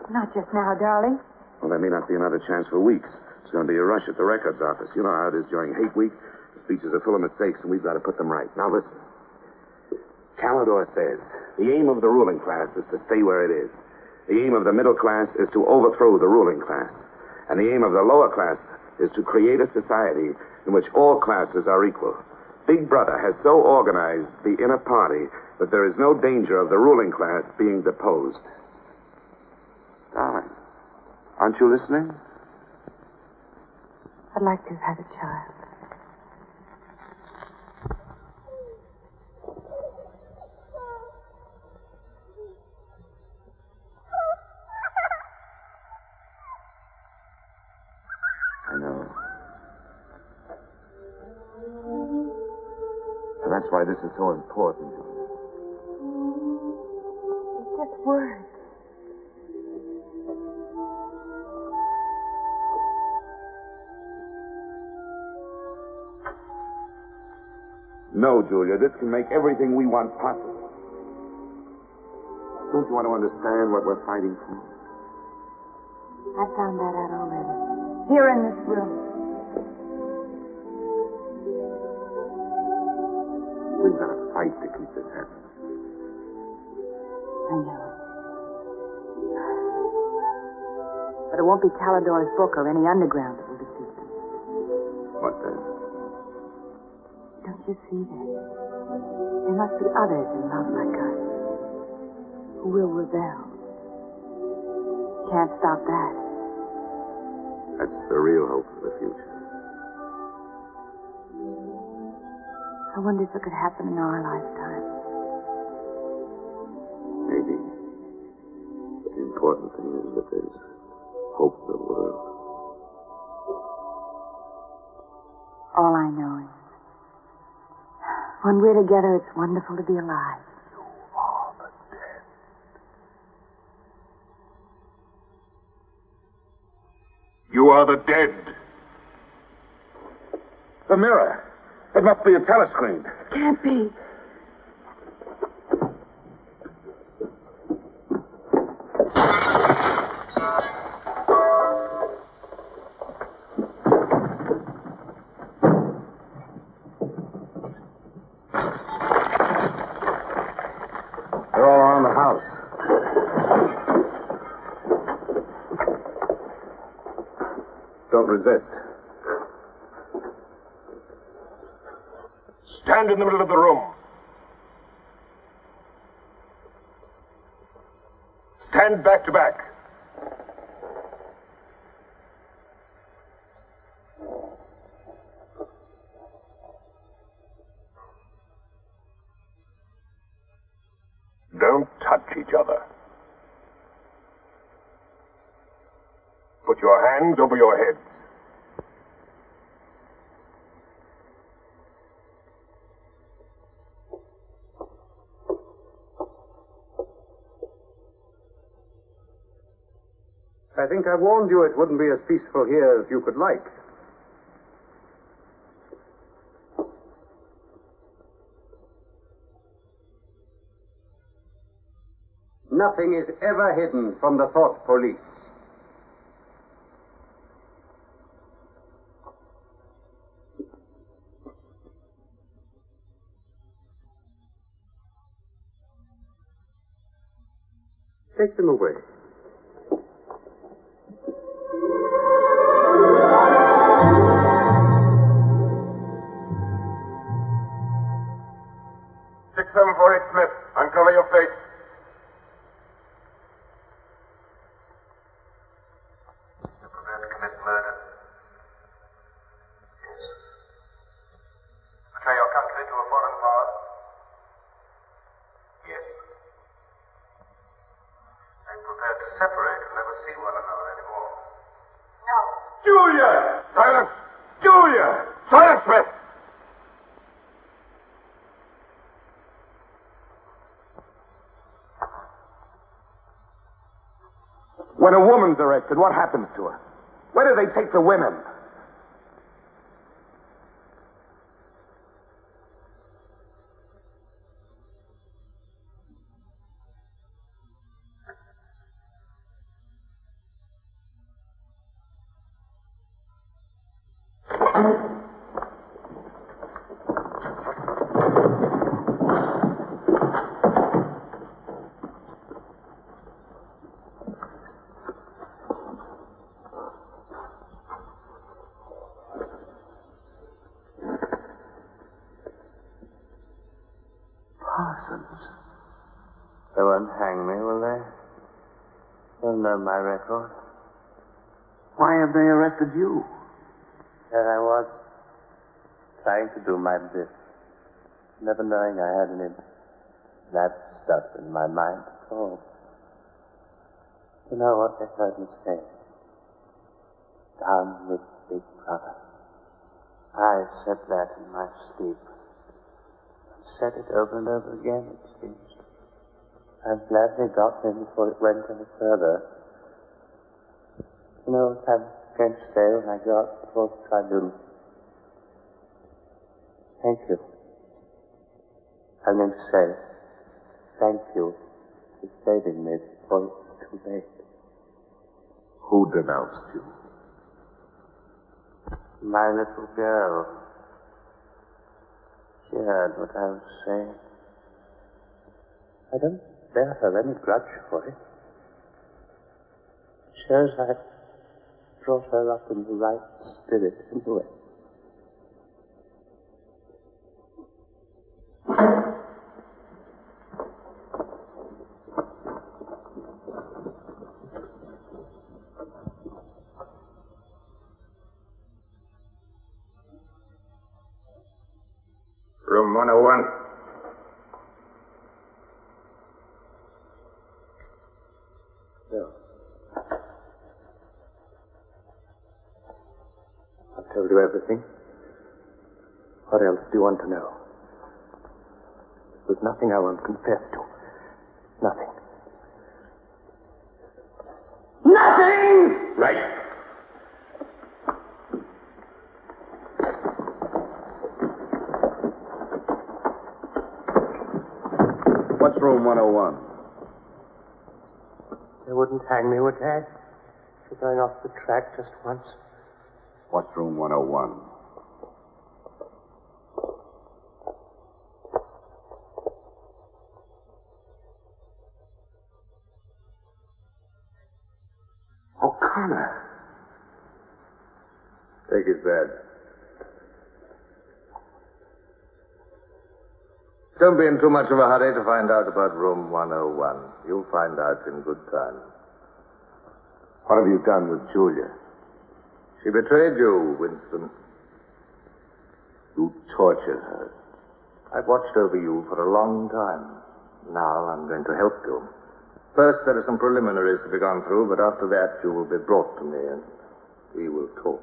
Not just now, darling. Well, there may not be another chance for weeks. It's going to be a rush at the records office. You know how it is during hate week. The speeches are full of mistakes, and we've got to put them right. Now, listen. Calidor says the aim of the ruling class is to stay where it is. The aim of the middle class is to overthrow the ruling class. And the aim of the lower class is to create a society in which all classes are equal. Big Brother has so organized the inner party that there is no danger of the ruling class being deposed. Darling, aren't you listening? I'd like to have had a child. I know. So that's why this is so important. It's just words. No, Julia, this can make everything we want possible. Don't you want to understand what we're fighting for? I found that out already. Here in this room. We've got to fight to keep this happening. I know. But it won't be Calidor's book or any underground that will defeat them. What then? Don't you see that? There must be others in love like us who will rebel. Can't stop that. That's the real hope for the future. I wonder if it could happen in our lifetime. Maybe. But the important thing is that there's hope for the world. All I know is when we're together, it's wonderful to be alive. You are the dead. You are the dead. The mirror. It must be a telescreen. Can't be. They're all around the house. Don't resist. Stand in the middle of the room. Stand back to back. Don't touch each other. Put your hands over your heads. I think I warned you it wouldn't be as peaceful here as you could like. Nothing is ever hidden from the thought police. Take them away. Smith, uncover your face. You're prepared to commit murder? Yes. Betray your country to a foreign power? Yes. Are you prepared to separate and never see one another anymore? No. Julia! Silence! Julia! Silence, Smith! When a woman's arrested, what happens to her? Where do they take the women? They won't hang me, will they? They'll know my record. Why have they arrested you? There I was, trying to do my bit, never knowing I had any bad stuff in my mind at all. You know what they heard me say? Down with Big Brother. I said that in my sleep. Said it over and over again, it seems. I'm glad they got me before it went any further. You know what I'm going to say when I go out before the tribunal? Thank you. I'm going to say thank you for saving me before it's too late. Who denounced you? My little girl. She heard what I was saying. I don't bear her any grudge for it. It shows I brought her up in the right spirit anyway. Room 101. No. I've told you everything. What else do you want to know? There's nothing I won't confess to. Nothing. Nothing! Right. What's room 101? They wouldn't hang me, would they? For going off the track just once. What's room 101? O'Connor. Take his bed. Don't be in too much of a hurry to find out about room 101. You'll find out in good time. What have you done with Julia? She betrayed you, Winston. You tortured her. I've watched over you for a long time. Now I'm going to help you. First, there are some preliminaries to be gone through, but after that, you will be brought to me and we will talk.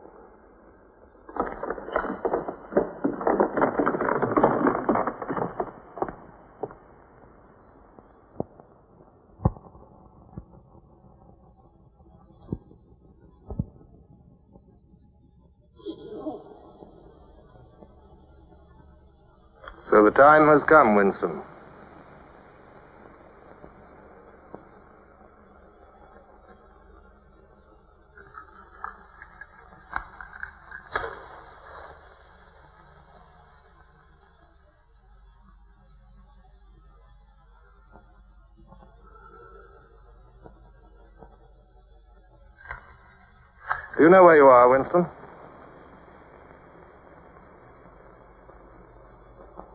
So the time has come, Winston. Do you know where you are, Winston?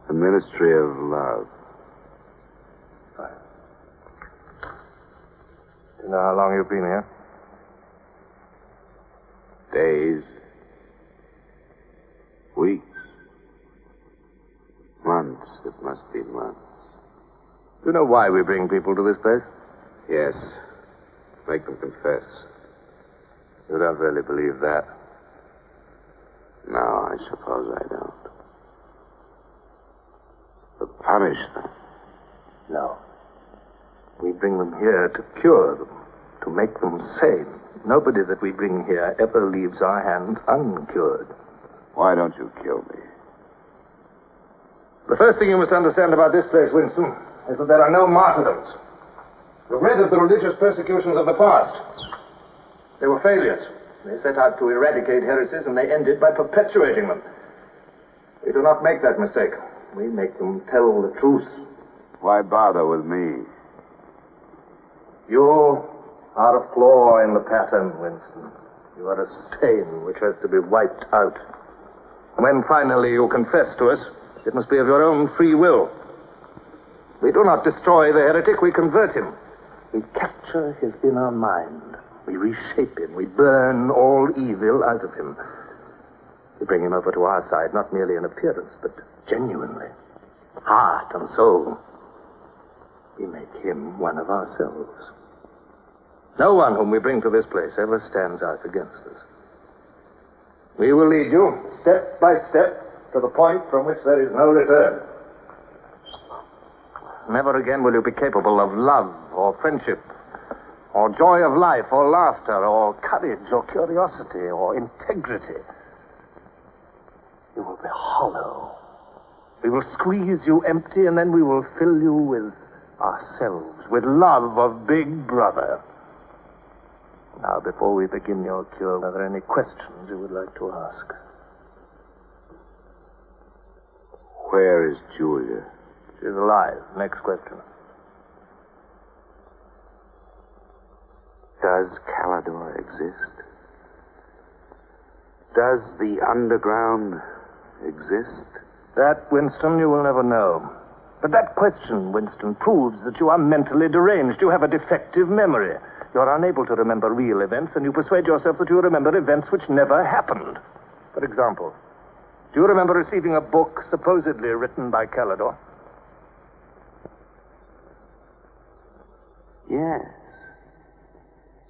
The Ministry of Love. Fine. Do you know how long you've been here? Days. Weeks. Months. It must be months. Do you know why we bring people to this place? Yes. Make them confess. You don't really believe that. No, I suppose I don't. To punish them. No. We bring them here to cure them, to make them sane. Nobody that we bring here ever leaves our hands uncured. Why don't you kill me? The first thing you must understand about this place, Winston, is that there are no martyrdoms. You've read of the religious persecutions of the past. They were failures. They set out to eradicate heresies, and they ended by perpetuating them. We do not make that mistake. We make them tell the truth. Why bother with me? You are a flaw in the pattern, Winston. You are a stain which has to be wiped out. When finally you confess to us, it must be of your own free will. We do not destroy the heretic, we convert him. We capture his inner mind. We reshape him. We burn all evil out of him. We bring him over to our side, not merely in appearance, but genuinely. Heart and soul. We make him one of ourselves. No one whom we bring to this place ever stands out against us. We will lead you, step by step, to the point from which there is no return. Never again will you be capable of love or friendship, or joy of life, or laughter, or courage, or curiosity, or integrity. You will be hollow, We will squeeze you empty, and then we will fill you with ourselves, with love of Big Brother. Now, before we begin your cure, are there any questions you would like to ask? Where is Julia? She's alive. Next question. Does Calidor exist? Does the underground exist? That, Winston, you will never know. But that question, Winston, proves that you are mentally deranged. You have a defective memory. You're unable to remember real events, and you persuade yourself that you remember events which never happened. For example, do you remember receiving a book supposedly written by Calidor? Yes.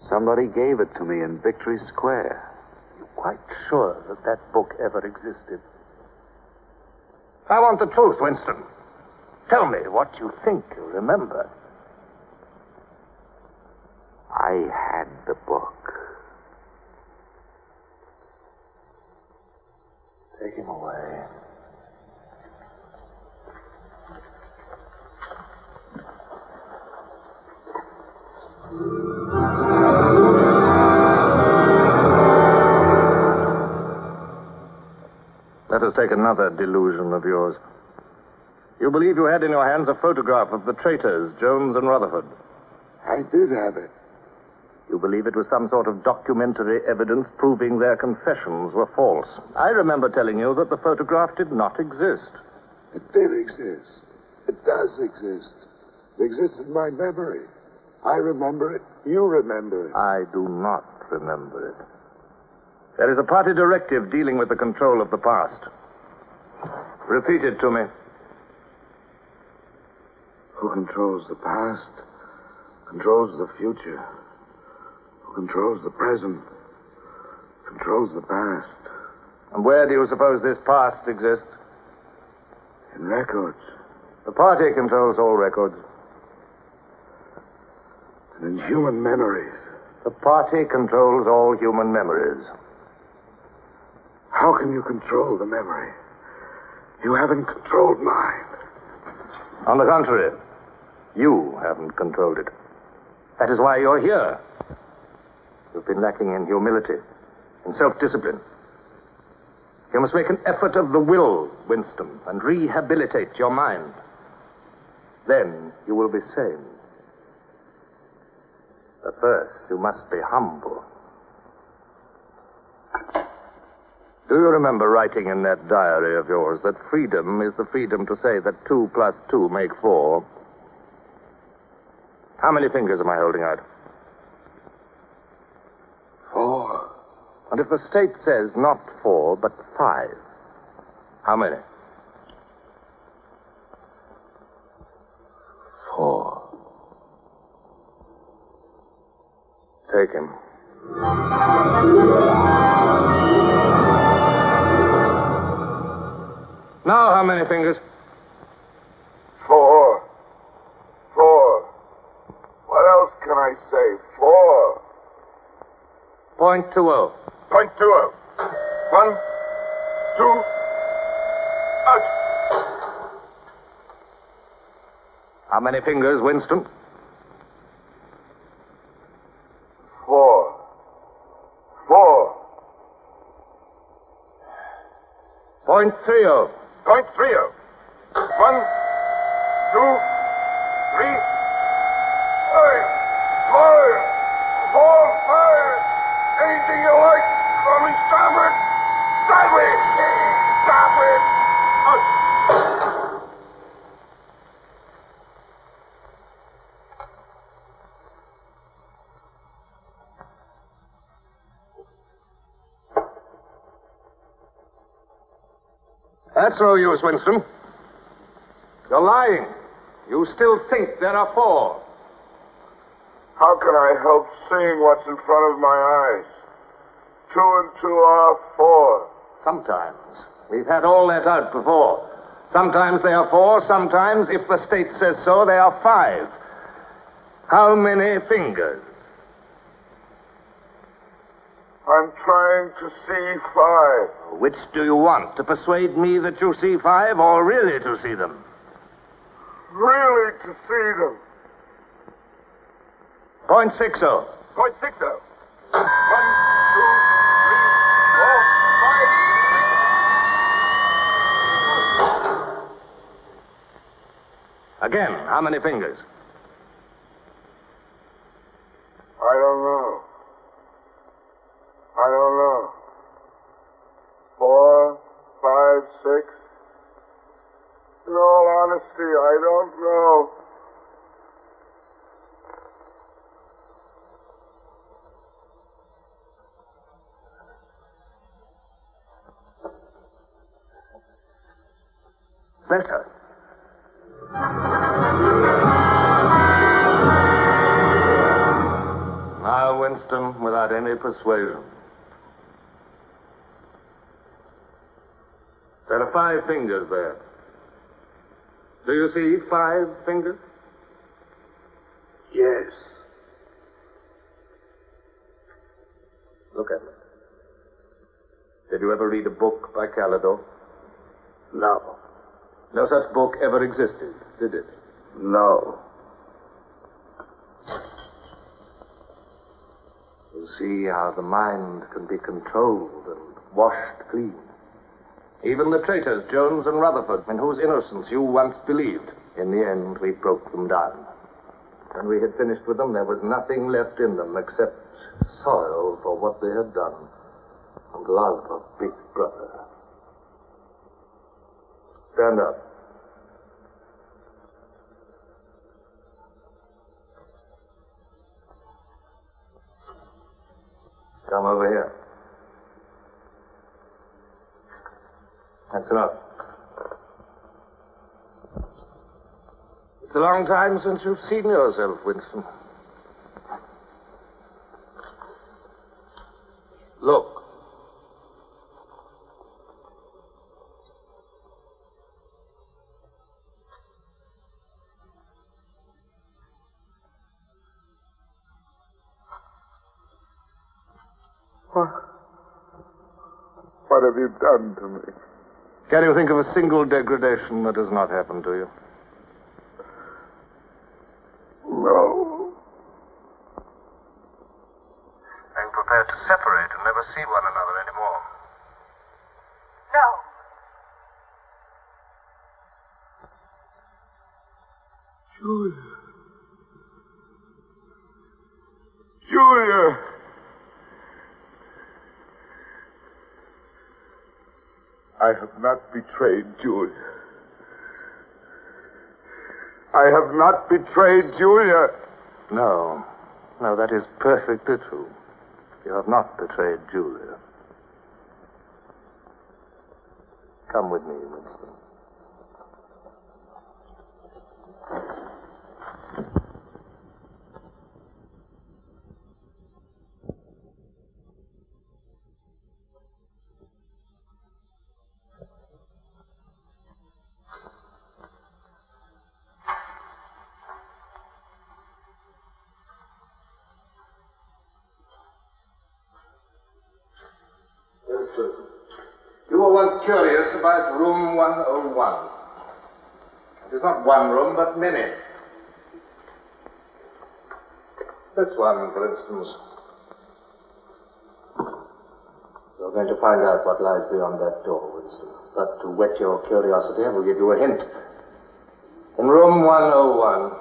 Somebody gave it to me in Victory Square. You're quite sure that that book ever existed? I want the truth, Winston. Tell me what you think you remember. I had the book. Take him away. Let us take another delusion of yours. You believe you had in your hands a photograph of the traitors, Jones and Rutherford. I did have it. You believe it was some sort of documentary evidence proving their confessions were false. I remember telling you that the photograph did not exist. It did exist. It does exist. It exists in my memory. I remember it. You remember it. I do not remember it. There is a party directive dealing with the control of the past. Repeat it to me. Who controls the past controls the future. Who controls the present controls the past. And where do you suppose this past exists? In records. The party controls all records. And in human memories. The party controls all human memories. How can you control the memory? You haven't controlled mine. On the contrary, you haven't controlled it. That is why you're here. You've been lacking in humility, in self-discipline. You must make an effort of the will, Winston, and rehabilitate your mind. Then you will be sane. But first, you must be humble. Do you remember writing in that diary of yours that freedom is the freedom to say that 2 plus 2 make 4? How many fingers am I holding out? 4. And if the state says not 4, but 5, how many? 4. Take him. Now, how many fingers? 4. 4. What else can I say? 4. .20. .20. 1, 2, out. How many fingers, Winston? 4. 4. .30. 0.30. 1, 2, 3, 5, 4, 5. Anything you like. Call me Starboard. Sideways. Starboard. Out. That's no use, Winston. You're lying. You still think there are 4. How can I help seeing what's in front of my eyes? 2 and 2 are 4. Sometimes. We've had all that out before. Sometimes they are 4, sometimes, if the state says so, they are 5. How many fingers? I'm trying to see 5. Which do you want? To persuade me that you see 5 or really to see them? Really to see them. Point 60. Point 60. 1, 2, 3, 4, 5, 6. Again, how many fingers? I don't know. 4, 5, 6. In all honesty, I don't know. Better. Now, Winston, without any persuasion. There are 5 fingers there. Do you see 5 fingers? Yes. Look at me. Did you ever read a book by Calidore? No. No such book ever existed, did it? No. You see how the mind can be controlled and washed clean. Even the traitors, Jones and Rutherford, in whose innocence you once believed, in the end we broke them down. When we had finished with them, there was nothing left in them except sorrow for what they had done and love of Big Brother. Stand up. Come over here. That's enough. It's a long time since you've seen yourself, Winston. Look. What have you done to me? Can you think of a single degradation that has not happened to you? No. Are you prepared to separate and never see one another anymore? No. Julia. I have not betrayed Julia. I have not betrayed Julia. No. No, that is perfectly true. You have not betrayed Julia. Come with me, Winston. You were once curious about room 101. It is not one room, but many. This one, for instance. You're going to find out what lies beyond that door, Winston. But to whet your curiosity, I will give you a hint. In room 101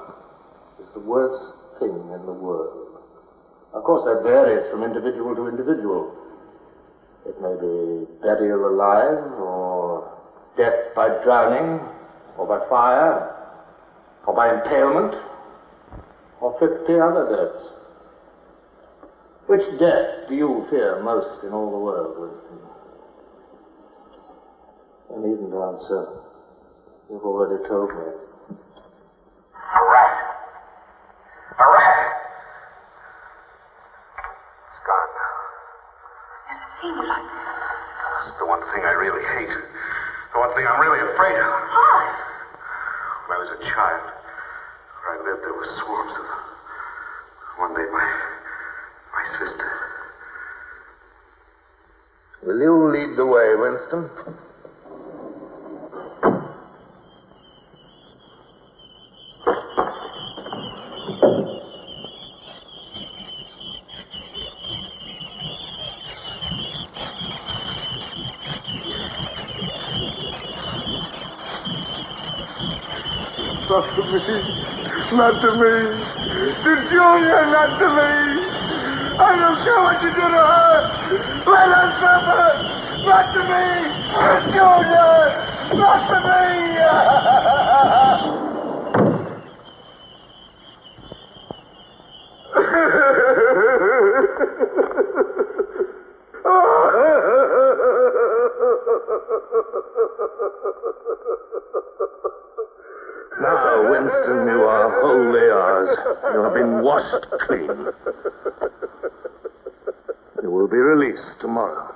is the worst thing in the world. Of course, that varies from individual to individual. It may be burial alive, or death by drowning, or by fire, or by impalement, or 50 other deaths. Which death do you fear most in all the world, Winston? You needn't answer. You've already told me. A rat. A rat. It's gone now. Never seen you like this. It's the one thing I really hate. The one thing I'm really afraid of. Why? When I was a child, where I lived, there were swarms of them. One day, my sister, Will you lead the way, Winston? Not to me. Not to me. To Julia, not to me. I don't care what you do to her. Let her suffer. Not to me. To Julia. Not to me. Now, Winston, you are wholly ours. You have been washed clean. You will be released tomorrow.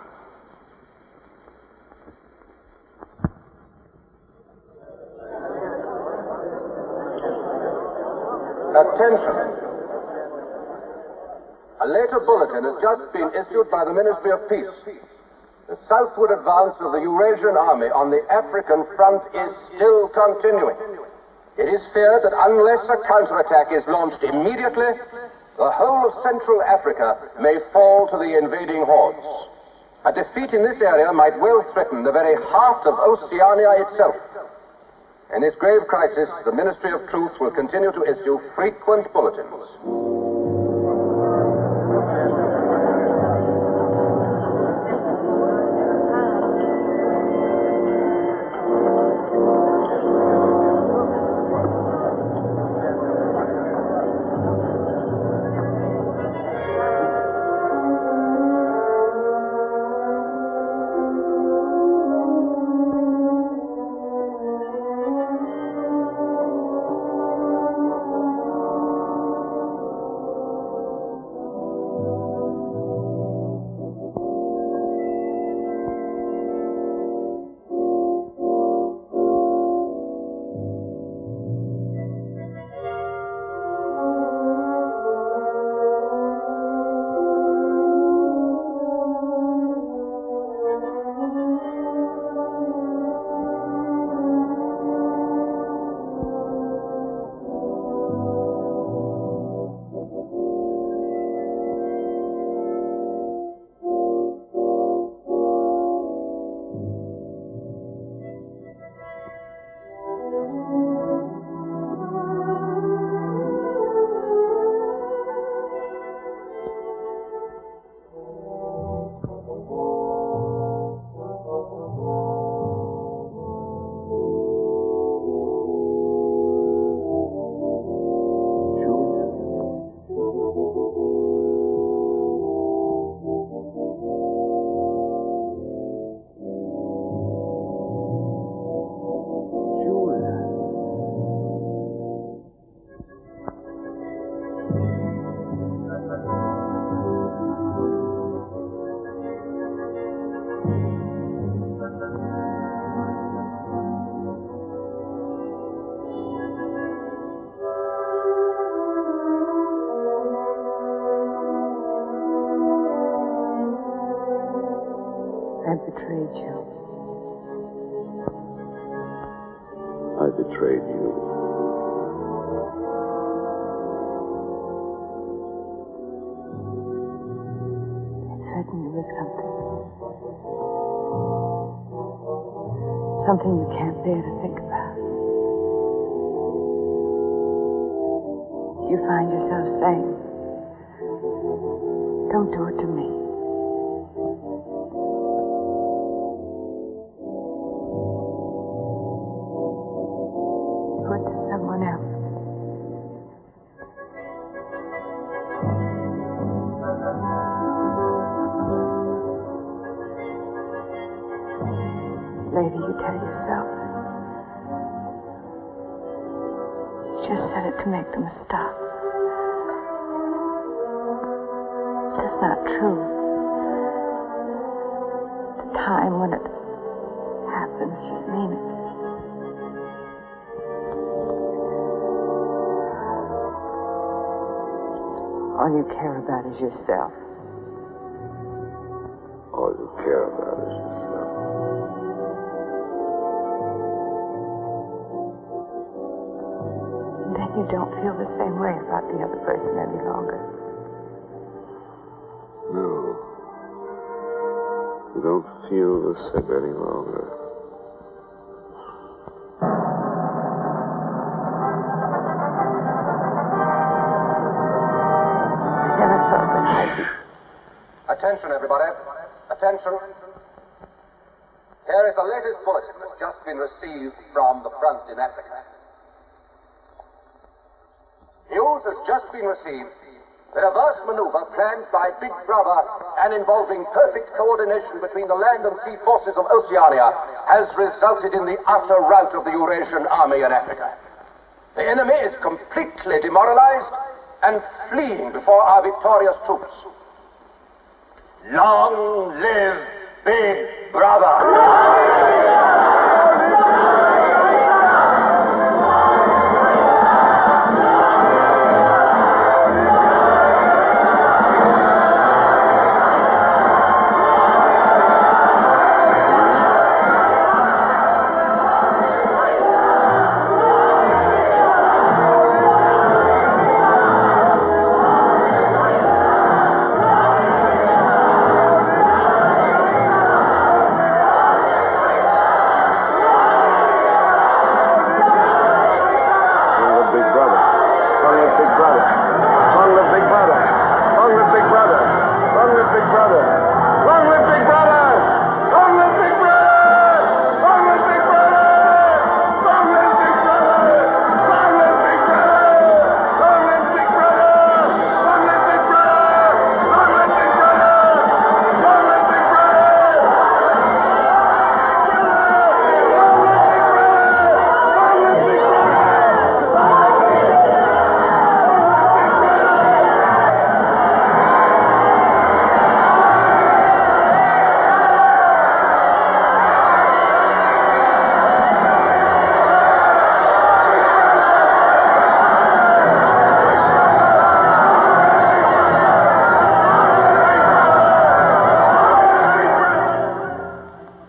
Attention. A later bulletin has just been issued by the Ministry of Peace. The southward advance of the Eurasian Army on the African front is still continuing. It is feared that unless a counterattack is launched immediately, the whole of Central Africa may fall to the invading hordes. A defeat in this area might well threaten the very heart of Oceania itself. In this grave crisis, the Ministry of Truth will continue to issue frequent bulletins. I betrayed you. I betrayed you. I threatened you with something you can't bear to think about. You find yourself saying, don't do it to me. Do it to someone else. Later you tell yourself, you just said it to make them stop. That's not true. The time when it happens, you mean it. All you care about is yourself. All you care about you don't feel the same way about the other person any longer. No. You don't feel the sick any longer. I never thought that I'd be... Attention, everybody. Attention. Here is the latest bulletin that's just been received from the front in Africa. News has just been received that a vast maneuver planned by Big Brother and involving perfect coordination between the land and sea forces of Oceania has resulted in the utter rout of the Eurasian army in Africa. The enemy is completely demoralized and fleeing before our victorious troops. Long live Big Brother!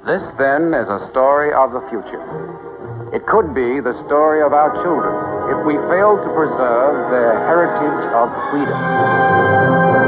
This, then, is a story of the future. It could be the story of our children if we fail to preserve their heritage of freedom.